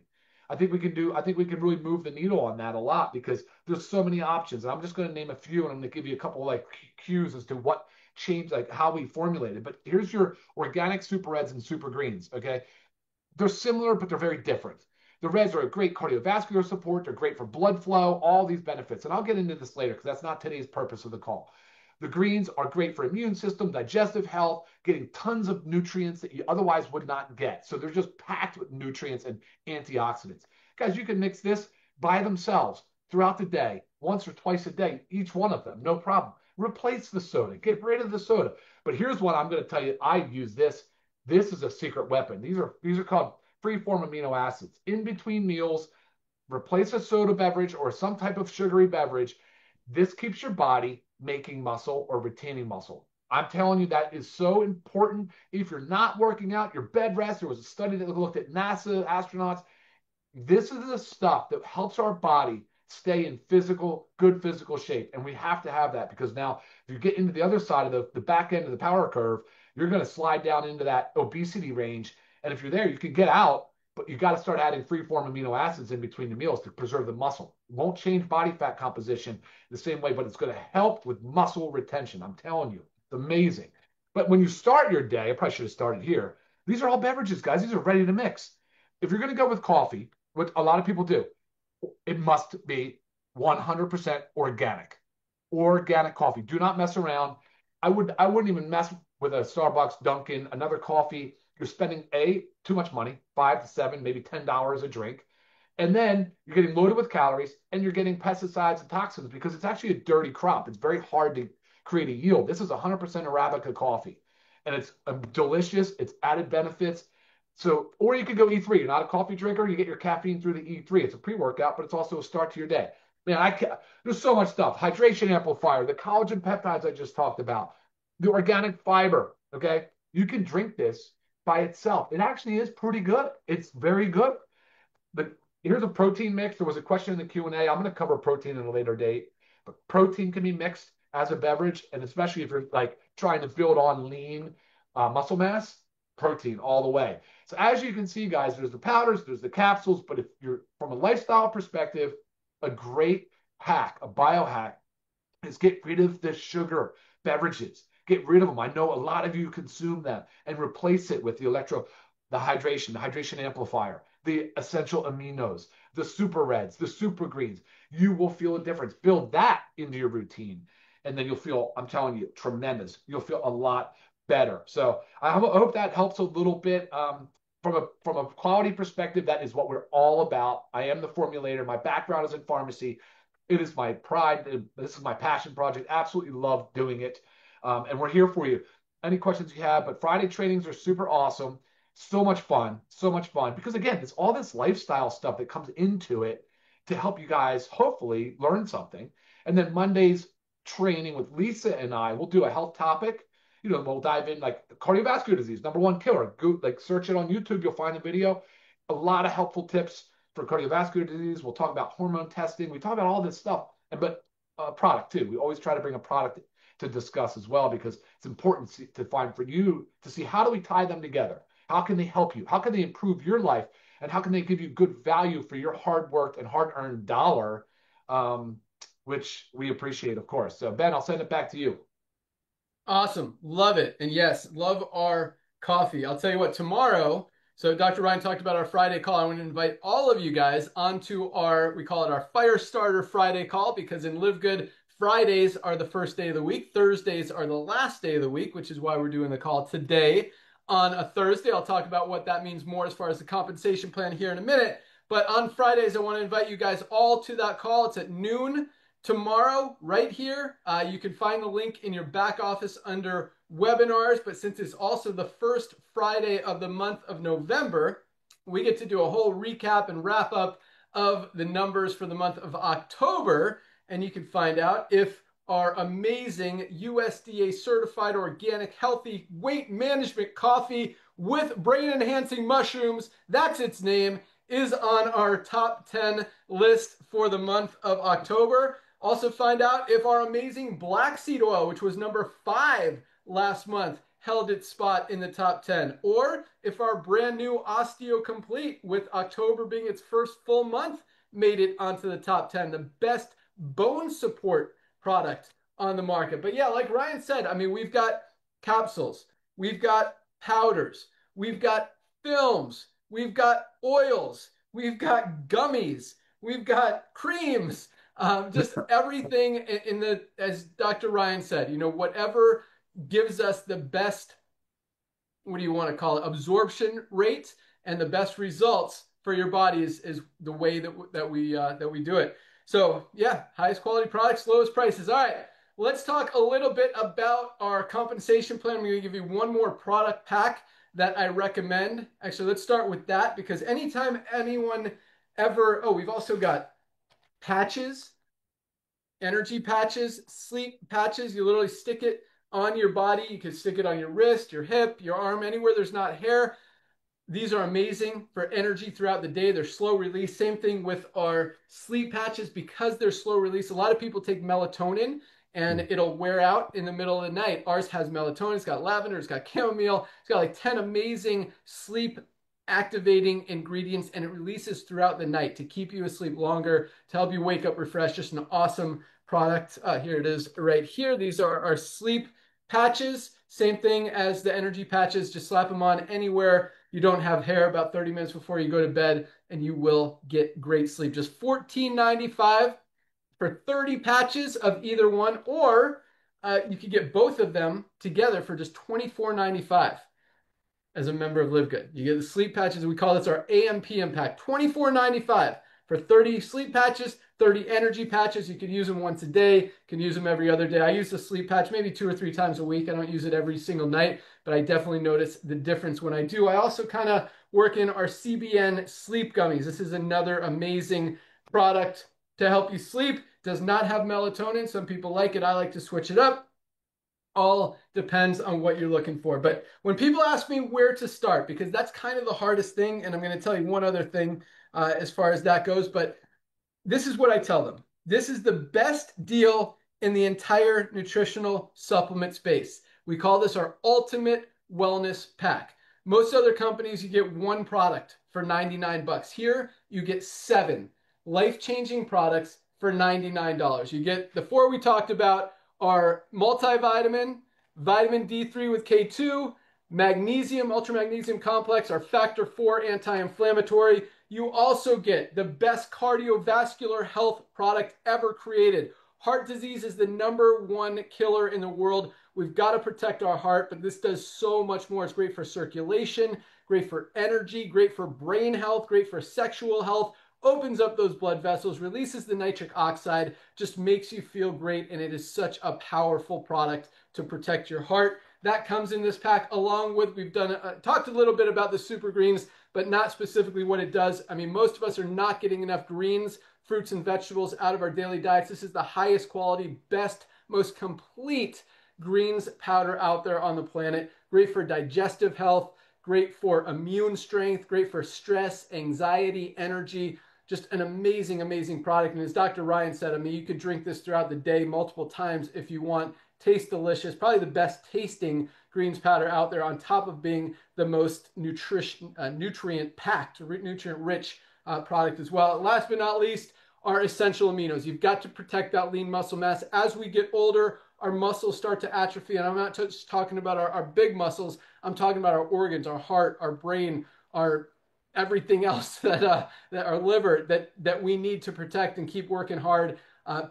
I think we can really move the needle on that a lot because there's so many options. And I'm just going to name a few, and I'm going to give you a couple of like cues as to what changed, like how we formulated. But here's your organic super reds and super greens. Okay, they're similar, but they're very different. The reds are a great cardiovascular support. They're great for blood flow, all these benefits. And I'll get into this later because that's not today's purpose of the call. The greens are great for immune system, digestive health, getting tons of nutrients that you otherwise would not get. So they're just packed with nutrients and antioxidants. Guys, you can mix this by themselves throughout the day, once or twice a day, each one of them, no problem. Replace the soda, get rid of the soda. But here's what I'm going to tell you. I use this. This is a secret weapon. These are called free-form amino acids. In between meals, replace a soda beverage or some type of sugary beverage. This keeps your body making muscle or retaining muscle. I'm telling you, that is so important. If you're not working out, your bed rest. There was a study that looked at NASA astronauts. This is the stuff that helps our body stay in good physical shape. And we have to have that, because now if you get into the other side of the back end of the power curve, you're going to slide down into that obesity range. And if you're there, you can get out, but you got to start adding free-form amino acids in between the meals to preserve the muscle. It won't change body fat composition the same way, but it's going to help with muscle retention. I'm telling you, it's amazing. But when you start your day, I probably should have started here. These are all beverages, guys. These are ready to mix. If you're going to go with coffee, what a lot of people do, it must be 100% organic. Organic coffee. Do not mess around. I wouldn't even mess with a Starbucks, Dunkin', another coffee. You're spending too much money, $5 to $7, maybe $10 a drink. And then you're getting loaded with calories, and you're getting pesticides and toxins, because it's actually a dirty crop. It's very hard to create a yield. This is 100% Arabica coffee, and it's delicious. It's added benefits. So, or you could go E3. You're not a coffee drinker. You get your caffeine through the E3. It's a pre-workout, but it's also a start to your day. Man, there's so much stuff. Hydration amplifier, the collagen peptides I just talked about, the organic fiber. Okay, you can drink this by itself. It actually is pretty good. It's very good. But here's a protein mix. There was a question in the Q&A. I'm going to cover protein in a later date, but protein can be mixed as a beverage, and especially if you're like trying to build on lean muscle mass, protein all the way. So as you can see, guys, there's the powders, there's the capsules, but if you're from a lifestyle perspective, a great hack, a biohack, is get rid of the sugar beverages. Get rid of them. I know a lot of you consume them and replace it with the hydration amplifier, the essential aminos, the super reds, the super greens. You will feel a difference. Build that into your routine, and then you'll feel, I'm telling you, tremendous. You'll feel a lot better. So I hope that helps a little bit. From a quality perspective, that is what we're all about. I am the formulator. My background is in pharmacy. It is my pride. This is my passion project. Absolutely love doing it. And we're here for you. Any questions you have, but Friday trainings are super awesome. So much fun, so much fun. Because again, it's all this lifestyle stuff that comes into it to help you guys hopefully learn something. And then Monday's training with Lisa and I, we'll do a health topic. You know, we'll dive in like cardiovascular disease, #1 killer. Go, like search it on YouTube, you'll find the video. A lot of helpful tips for cardiovascular disease. We'll talk about hormone testing. We talk about all this stuff, but product too. We always try to bring a product to discuss as well, because it's important to find for you to see how do we tie them together? How can they help you? How can they improve your life? And how can they give you good value for your hard work and hard earned dollar, which we appreciate, of course. So Ben, I'll send it back to you. Awesome. Love it. And yes, love our coffee. I'll tell you what, tomorrow, so Dr. Ryan talked about our Friday call. I want to invite all of you guys onto we call it our Fire Starter Friday call, because in LiveGood, Fridays are the first day of the week. Thursdays are the last day of the week, which is why we're doing the call today on a Thursday. I'll talk about what that means more as far as the compensation plan here in a minute. But on Fridays, I want to invite you guys all to that call. It's at noon tomorrow, right here. You can find the link in your back office under webinars, but since it's also the first Friday of the month of November, we get to do a whole recap and wrap up of the numbers for the month of October, and you can find out if our amazing USDA certified organic healthy weight management coffee with brain enhancing mushrooms, that's its name, is on our top 10 list for the month of October. Also find out if our amazing black seed oil, which was number 5 last month, held its spot in the top 10, or if our brand new Osteo Complete, with October being its first full month, made it onto the top 10, the best bone support product on the market. But yeah, like Ryan said, I mean, we've got capsules, we've got powders, we've got films, we've got oils, we've got gummies, we've got creams, just everything in the, as Dr. Ryan said, you know, whatever gives us the best, what do you want to call it, absorption rate and the best results for your body is the way that we do it. So yeah, highest quality products, lowest prices. All right, let's talk a little bit about our compensation plan. I'm going to give you one more product pack that I recommend. Actually, let's start with that, because anytime anyone ever, oh, we've also got patches, energy patches, sleep patches. You literally stick it on your body. You can stick it on your wrist, your hip, your arm, anywhere there's not hair. These are amazing for energy throughout the day. They're slow release. Same thing with our sleep patches, because they're slow release. A lot of people take melatonin and it'll wear out in the middle of the night. Ours has melatonin. It's got lavender. It's got chamomile. It's got like 10 amazing sleep activating ingredients, and it releases throughout the night to keep you asleep longer, to help you wake up refreshed. Just an awesome product. Here it is right here. These are our sleep patches. Same thing as the energy patches. Just slap them on anywhere you don't have hair about 30 minutes before you go to bed, and you will get great sleep. Just $14.95 for 30 patches of either one, or you could get both of them together for just $24.95 as a member of LiveGood. You get the sleep patches. We call this our AM/PM pack, $24.95 for 30 sleep patches, 30 energy patches. You can use them once a day, can use them every other day. I use the sleep patch maybe 2 or 3 times a week. I don't use it every single night, but I definitely notice the difference when I do. I also kind of work in our CBN sleep gummies. This is another amazing product to help you sleep. Does not have melatonin. Some people like it. I like to switch it up. All depends on what you're looking for. But when people ask me where to start, because that's kind of the hardest thing, and I'm going to tell you one other thing as far as that goes, but this is what I tell them. This is the best deal in the entire nutritional supplement space. We call this our ultimate wellness pack. Most other companies, you get one product for 99 bucks. Here, you get 7 life-changing products for $99. You get the 4 we talked about are multivitamin, vitamin D3 with K2, magnesium, ultra magnesium complex, our factor 4 anti-inflammatory. You also get the best cardiovascular health product ever created. Heart disease is the #1 killer in the world. We've got to protect our heart, but this does so much more. It's great for circulation, great for energy, great for brain health, great for sexual health, opens up those blood vessels, releases the nitric oxide, just makes you feel great, and it is such a powerful product to protect your heart. That comes in this pack along with, we've done talked a little bit about the super greens, but not specifically what it does. I mean, most of us are not getting enough greens, fruits, and vegetables out of our daily diets. This is the highest quality, best, most complete greens powder out there on the planet. Great for digestive health, great for immune strength, great for stress, anxiety, energy. Just an amazing, amazing product. And as Dr. Ryan said, I mean, you could drink this throughout the day multiple times if you want. Tastes delicious. Probably the best tasting greens powder out there, on top of being the most nutrient-packed, nutrient-rich product as well. Last but not least, our essential aminos. You've got to protect that lean muscle mass. As we get older, our muscles start to atrophy. And I'm not just talking about our big muscles. I'm talking about our organs, our heart, our brain, our everything else that our liver that we need to protect and keep working hard.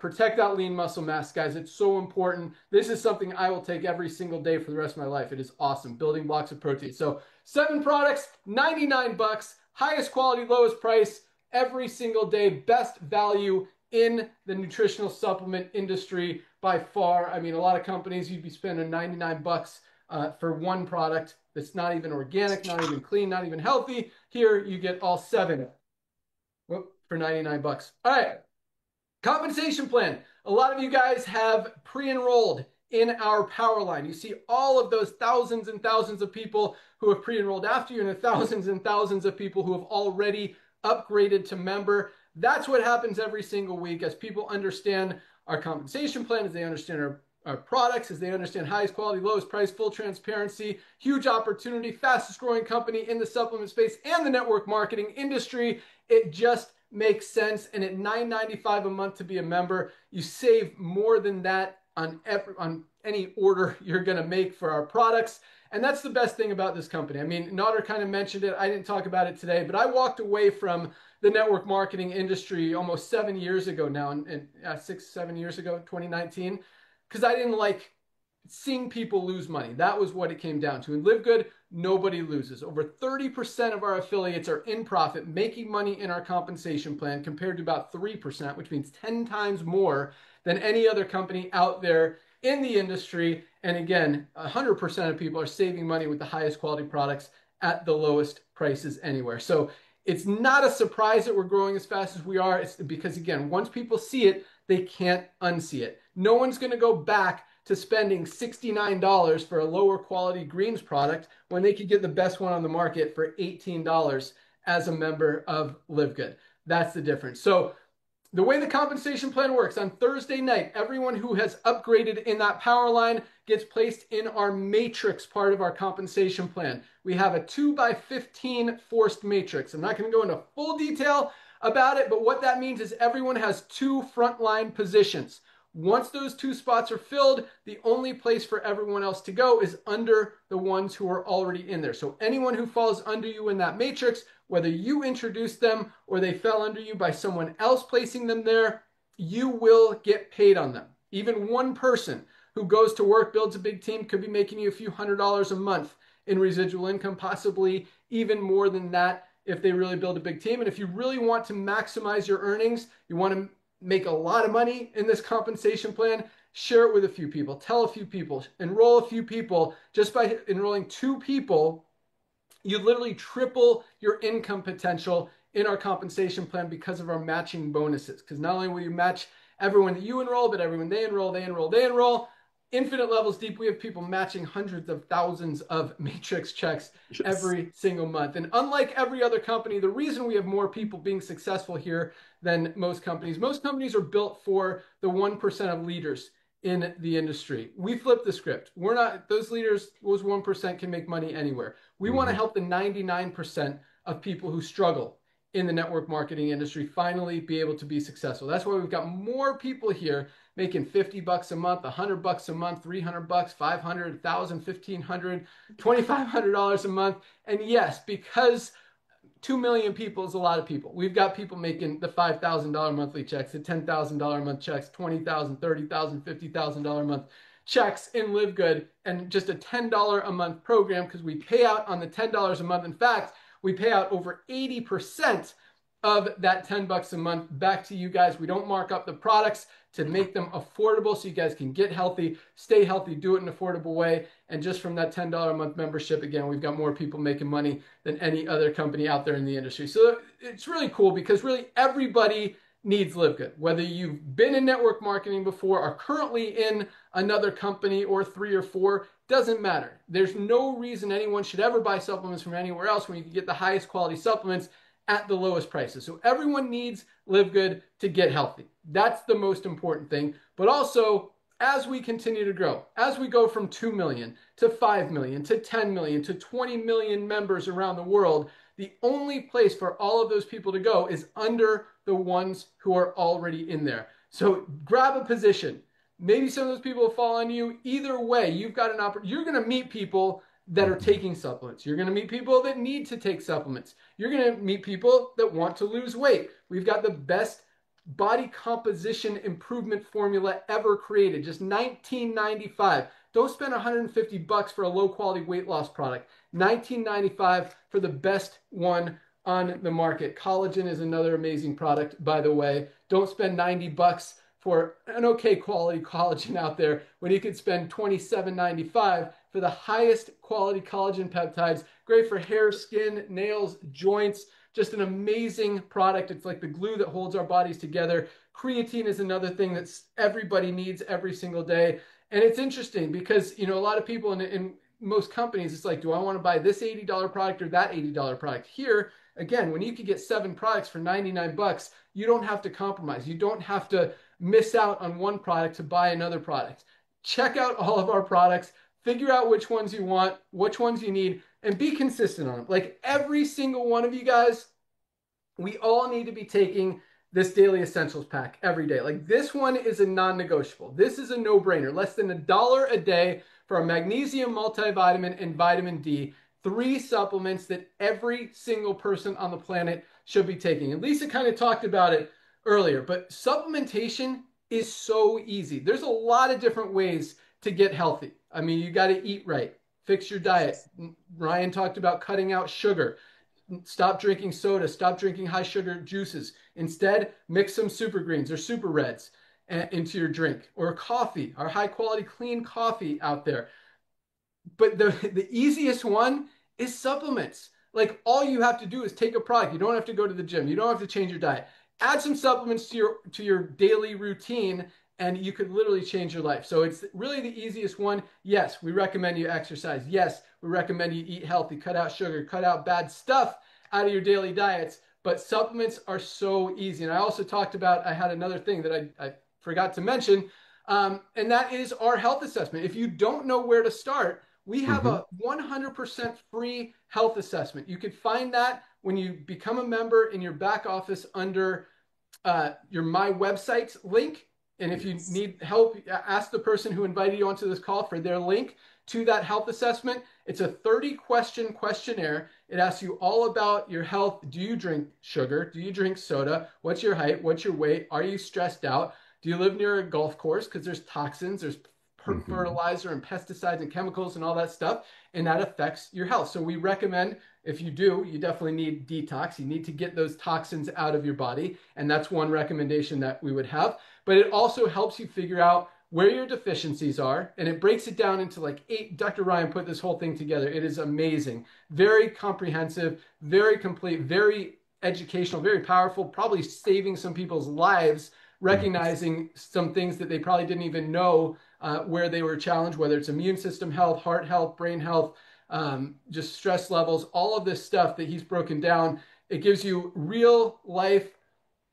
Protect that lean muscle mass, guys. It's so important. This is something I will take every single day for the rest of my life. It is awesome. Building blocks of protein. So 7 products, 99 bucks, highest quality, lowest price every single day. Best value in the nutritional supplement industry by far. I mean, a lot of companies, you'd be spending 99 bucks for one product that's not even organic, not even clean, not even healthy. Here you get all 7 for 99 bucks. All right. Compensation plan. A lot of you guys have pre-enrolled in our power line. You see all of those thousands and thousands of people who have pre-enrolled after you, and the thousands and thousands of people who have already upgraded to member. That's what happens every single week as people understand our compensation plan, as they understand our products, as they understand highest quality, lowest price, full transparency, huge opportunity, fastest growing company in the supplement space and the network marketing industry. It just makes sense. And at $9.95 a month to be a member, you save more than that on any order you're going to make for our products. And that's the best thing about this company. I mean, Nader kind of mentioned it. I didn't talk about it today, but I walked away from the network marketing industry almost 7 years ago now, and 7 years ago, 2019, because I didn't like seeing people lose money. That was what it came down to. In LiveGood, nobody loses. Over 30% of our affiliates are in profit, making money in our compensation plan, compared to about 3%, which means 10 times more than any other company out there in the industry. And again, 100% of people are saving money with the highest quality products at the lowest prices anywhere. So it's not a surprise that we're growing as fast as we are. It's because, again, once people see it, they can't unsee it. No one's going to go back to spending $69 for a lower quality greens product when they could get the best one on the market for $18 as a member of LiveGood. That's the difference. So the way the compensation plan works, on Thursday night, everyone who has upgraded in that power line gets placed in our matrix part of our compensation plan. We have a 2x15 forced matrix. I'm not going to go into full detail about it, but what that means is everyone has 2 frontline positions. Once those 2 spots are filled, the only place for everyone else to go is under the ones who are already in there. So anyone who falls under you in that matrix, whether you introduced them or they fell under you by someone else placing them there, you will get paid on them. Even one person who goes to work, builds a big team, could be making you a few $100s a month in residual income, possibly even more than that if they really build a big team. And if you really want to maximize your earnings, you want to make a lot of money in this compensation plan, share it with a few people, tell a few people, enroll a few people. Just by enrolling 2 people, you literally triple your income potential in our compensation plan because of our matching bonuses. Because not only will you match everyone that you enroll, but everyone they enroll. Infinite levels deep, we have people matching hundreds of thousands of matrix checks every single month. And unlike every other company, the reason we have more people being successful here than most companies are built for the 1% of leaders in the industry. We flip the script. We're not, those leaders, those 1% can make money anywhere. We want to help the 99% of people who struggle in the network marketing industry finally be able to be successful. That's why we've got more people here making $50 a month, $100 a month, $300, $500, $1,000, $1,500, $2,500 a month. And yes, because 2 million people is a lot of people. We've got people making the $5,000 monthly checks, the $10,000 a month checks, $20,000, $30,000, $50,000 a month checks in LiveGood, and just a $10 a month program because we pay out on the $10 a month. In fact, we pay out over 80% of that $10 a month back to you guys. We don't mark up the products to make them affordable so you guys can get healthy, stay healthy, do it in an affordable way. And just from that $10 a month membership, again, we've got more people making money than any other company out there in the industry. So it's really cool because really everybody needs LiveGood. Whether you've been in network marketing before, are currently in another company or 3 or 4, doesn't matter. There's no reason anyone should ever buy supplements from anywhere else when you can get the highest quality supplements at the lowest prices. So everyone needs LiveGood to get healthy. That's the most important thing. But also, as we continue to grow, as we go from 2 million to 5 million to 10 million to 20 million members around the world, the only place for all of those people to go is under the ones who are already in there. So grab a position. Maybe some of those people will fall on you. Either way, you've got an opportunity. You're going to meet people that are taking supplements. You're going to meet people that need to take supplements. You're going to meet people that want to lose weight. We've got the best body composition improvement formula ever created, just $19.95. Don't spend $150 for a low quality weight loss product. $19.95 for the best one on the market. Collagen is another amazing product, by the way. Don't spend $90 for an okay quality collagen out there when you could spend $27.95 for the highest quality collagen peptides. Great for hair, skin, nails, joints. Just an amazing product. It's like the glue that holds our bodies together. Creatine is another thing that everybody needs every single day. And it's interesting because, you know, a lot of people in most companies, it's like, do I want to buy this $80 product or that $80 product? Here, again, when you could get 7 products for $99, you don't have to compromise. You don't have to miss out on one product to buy another product. Check out all of our products, figure out which ones you want, which ones you need, and be consistent on them. Like every single one of you guys, we all need to be taking this daily essentials pack every day. Like this one is a non-negotiable. This is a no-brainer. Less than $1 a day for a magnesium multivitamin and vitamin D. 3 supplements that every single person on the planet should be taking. And Lisa kind of talked about it earlier, but supplementation is so easy. There's a lot of different ways to get healthy. I mean, you got to eat right, fix your diet. Ryan talked about cutting out sugar. Stop drinking soda, stop drinking high sugar juices. Instead, mix some super greens or super reds into your drink, or coffee, our high quality clean coffee out there. But the easiest one is supplements. Like all you have to do is take a product. You don't have to go to the gym. You don't have to change your diet. Add some supplements to your daily routine and you could literally change your life. So it's really the easiest one. Yes, we recommend you exercise. Yes, we recommend you eat healthy, cut out sugar, cut out bad stuff out of your daily diets. But supplements are so easy. And I also talked about, I had another thing that I forgot to mention, and that is our health assessment. If you don't know where to start, we have a 100% free health assessment. You could find that when you become a member in your back office under your My Websites link. And if you need help, ask the person who invited you onto this call for their link to that health assessment. It's a 30-question questionnaire. It asks you all about your health. Do you drink sugar? Do you drink soda? What's your height? What's your weight? Are you stressed out? Do you live near a golf course? Because there's toxins, there's fertilizer and pesticides and chemicals and all that stuff, and that affects your health. So we recommend, if you do, you definitely need detox. You need to get those toxins out of your body, and that's one recommendation that we would have. But it also helps you figure out where your deficiencies are, and it breaks it down into like 8. Dr. Ryan put this whole thing together. It is amazing, very comprehensive, very complete, very educational, very powerful, probably saving some people's lives, recognizing some things that they probably didn't even know where they were challenged, whether it's immune system health, heart health, brain health, just stress levels, all of this stuff that he's broken down. It gives you real life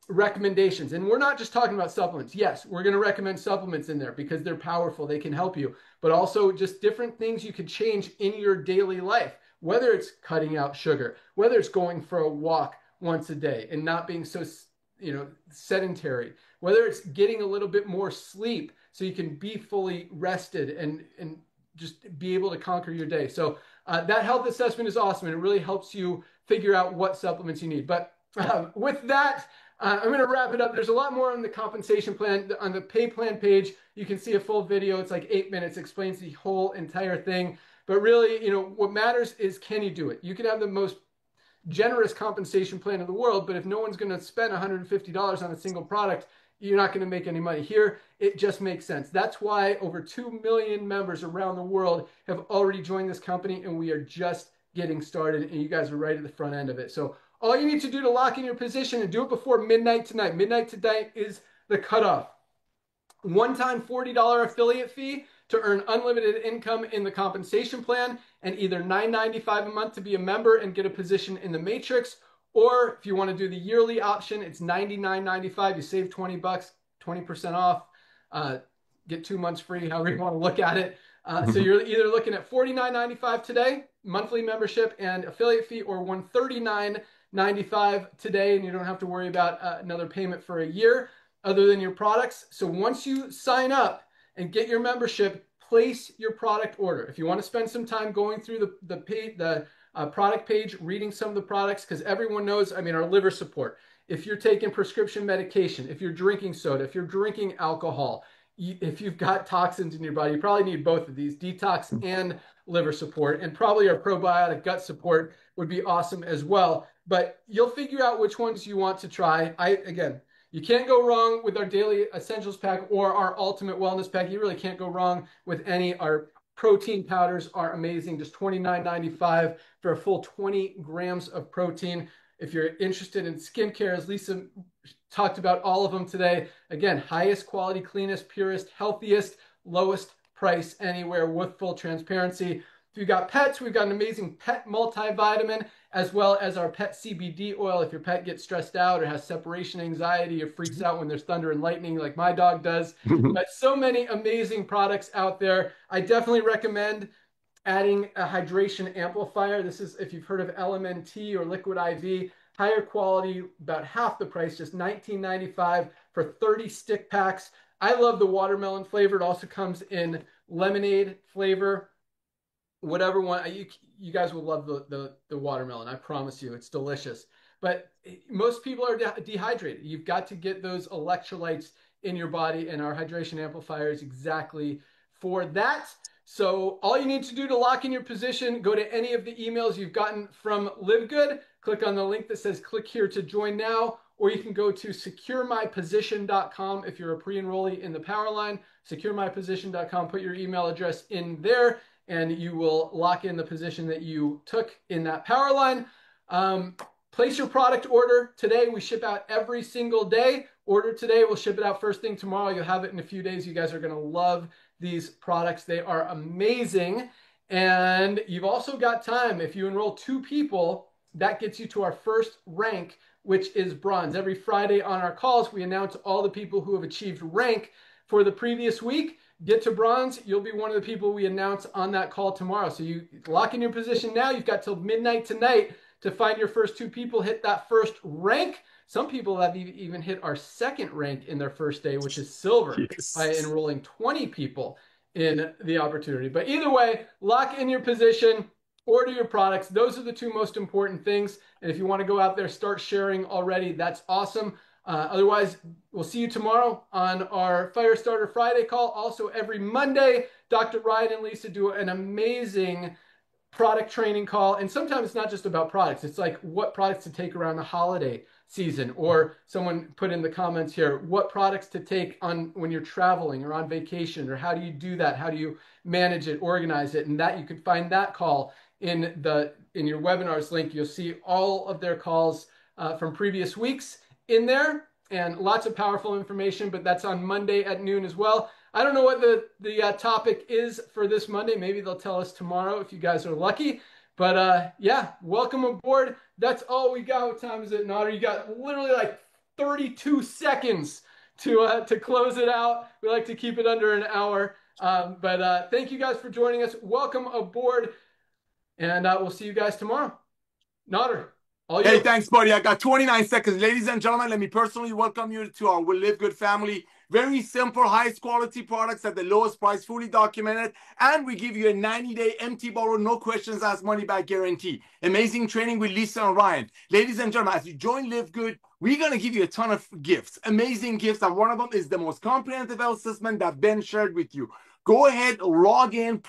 recommendations. And we're not just talking about supplements. Yes, we're going to recommend supplements in there because they're powerful. They can help you, but also just different things you could change in your daily life, whether it's cutting out sugar, whether it's going for a walk once a day and not being so, sedentary, whether it's getting a little bit more sleep so you can be fully rested and just be able to conquer your day. So that health assessment is awesome, and it really helps you figure out what supplements you need. But with that, I'm going to wrap it up. There's a lot more on the compensation plan. On the pay plan page, you can see a full video. It's like 8 minutes, explains the whole entire thing. But really, what matters is, can you do it? You can have the most generous compensation plan in the world, but if no one's going to spend $150 on a single product, you're not going to make any money. Here, it just makes sense. That's why over 2 million members around the world have already joined this company, and we are just getting started, and you guys are right at the front end of it. So all you need to do to lock in your position, and do it before midnight tonight. Midnight tonight is the cutoff. One-time $40 affiliate fee to earn unlimited income in the compensation plan, and either $9.95 a month to be a member and get a position in the matrix, or if you want to do the yearly option, it's $99.95. You save 20 bucks, 20% off, get 2 months free, however you want to look at it. So you're either looking at $49.95 today, monthly membership and affiliate fee, or $139.95 today, and you don't have to worry about another payment for a year other than your products. So once you sign up and get your membership, place your product order. If you want to spend some time going through the product page, reading some of the products, because everyone knows, our liver support. If you're taking prescription medication, if you're drinking soda, if you're drinking alcohol, if you've got toxins in your body, you probably need both of these, detox and liver support, and probably our probiotic gut support would be awesome as well. But you'll figure out which ones you want to try. Again, you can't go wrong with our daily essentials pack or our ultimate wellness pack. You really can't go wrong with any. Our protein powders are amazing, just $29.95 for a full 20 grams of protein. If you're interested in skincare, as Lisa talked about all of them today, again, highest quality, cleanest, purest, healthiest, lowest price anywhere with full transparency. If you've got pets, we've got an amazing pet multivitamin, as well as our pet CBD oil. If your pet gets stressed out or has separation anxiety or freaks out when there's thunder and lightning like my dog does. But so many amazing products out there. I definitely recommend adding a hydration amplifier. This is, if you've heard of LMNT or Liquid IV, higher quality, about half the price, just $19.95 for 30 stick packs. I love the watermelon flavor. It also comes in lemonade flavor. Whatever one, you guys will love the watermelon. I promise you, it's delicious. But most people are dehydrated. You've got to get those electrolytes in your body, and our hydration amplifier is exactly for that. So all you need to do to lock in your position, go to any of the emails you've gotten from LiveGood, click on the link that says click here to join now, or you can go to securemyposition.com if you're a pre-enrollee in the Powerline, securemyposition.com, put your email address in there, and you will lock in the position that you took in that Powerline. Place your product order today. We ship out every single day. Order today, we'll ship it out first thing tomorrow. You'll have it in a few days. You guys are going to love these products. They are amazing. And you've also got time. If you enroll 2 people, that gets you to our first rank, which is bronze. Every Friday on our calls, we announce all the people who have achieved rank for the previous week. Get to bronze, you'll be one of the people we announce on that call tomorrow. So you lock in your position now. You've got till midnight tonight to find your first 2 people, hit that first rank. Some people have even hit our second rank in their first day, which is silver, by enrolling 20 people in the opportunity. But either way, lock in your position, order your products. Those are the 2 most important things. And if you want to go out there, start sharing already, that's awesome. Otherwise, we'll see you tomorrow on our Firestarter Friday call. Also, every Monday, Dr. Ryan and Lisa do an amazing product training call. And sometimes it's not just about products. It's like what products to take around the holiday season, or someone put in the comments here, what products to take on when you're traveling or on vacation, or how do you do that? How do you manage it, organize it? And that you can find that call in your webinars link. You'll see all of their calls from previous weeks in there, and lots of powerful information, but that's on Monday at noon as well. I don't know what the topic is for this Monday. Maybe they'll tell us tomorrow if you guys are lucky. But yeah, welcome aboard. That's all we got. What time is it, Nader? You got literally like 32 seconds to close it out. We like to keep it under an hour. But thank you guys for joining us. Welcome aboard, and we'll see you guys tomorrow. Nader, all you. Hey, thanks, buddy. I got 29 seconds. Ladies and gentlemen, let me personally welcome you to our Will Live Good family. Very simple, highest quality products at the lowest price, fully documented. And we give you a 90-day empty bottle, no questions asked, money back guarantee. Amazing training with Lisa and Ryan. Ladies and gentlemen, as you join Live Good, we're going to give you a ton of gifts, amazing gifts. And one of them is the most comprehensive health assessment that Ben shared with you. Go ahead, log in,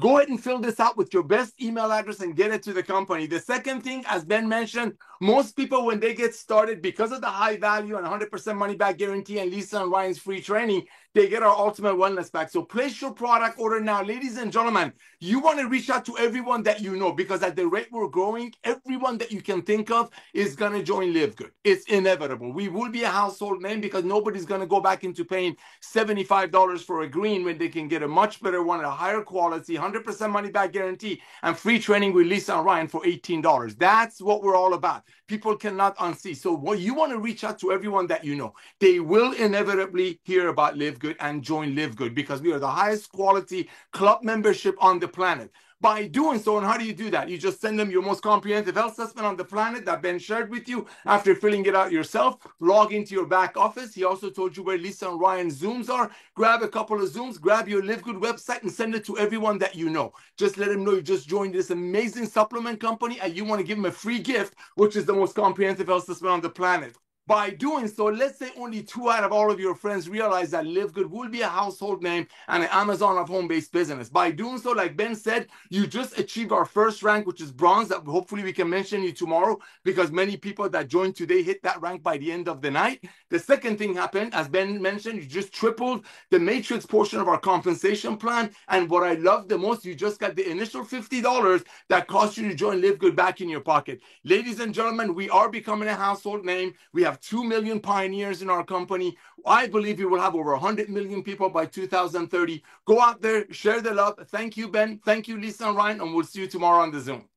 go ahead and fill this out with your best email address and get it to the company. The second thing, as Ben mentioned, most people, when they get started, because of the high value and 100% money back guarantee and Lisa and Ryan's free training, they get our ultimate wellness pack. So place your product order now. Ladies and gentlemen, you want to reach out to everyone that you know, because at the rate we're growing, everyone that you can think of is going to join Live Good. It's inevitable. We will be a household name because nobody's going to go back into paying $75 for a green when they can get a much better one at a higher quality, 100% money back guarantee, and free training with Lisa and Ryan for $18. That's what we're all about. People cannot unsee. So what you want to reach out to everyone that you know. They will inevitably hear about Live Good and join Live Good, because we are the highest quality club membership on the planet. By doing so, and how do you do that? You just send them your most comprehensive health assessment on the planet that Ben shared with you. After filling it out yourself, log into your back office. He also told you where Lisa and Ryan's Zooms are. Grab a couple of Zooms, grab your Live Good website, and send it to everyone that you know. Just let them know you just joined this amazing supplement company and you want to give them a free gift, which is the most comprehensive health assessment on the planet. By doing so, let's say only 2 out of all of your friends realize that Live Good will be a household name and an Amazon of home-based business. By doing so, like Ben said, you just achieved our first rank, which is bronze, that hopefully we can mention you tomorrow, because many people that joined today hit that rank by the end of the night. The second thing happened, as Ben mentioned, you just tripled the matrix portion of our compensation plan. And what I love the most, you just got the initial $50 that cost you to join Live Good back in your pocket. Ladies and gentlemen, we are becoming a household name. We have 2 million pioneers in our company. I believe we will have over 100 million people by 2030. Go out there, share the love. Thank you, Ben. Thank you, Lisa and Ryan, and we'll see you tomorrow on the Zoom.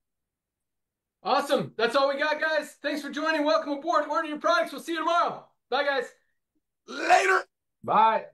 Awesome. That's all we got, guys. Thanks for joining. Welcome aboard. Order your products. We'll see you tomorrow. Bye, guys. Later. Bye.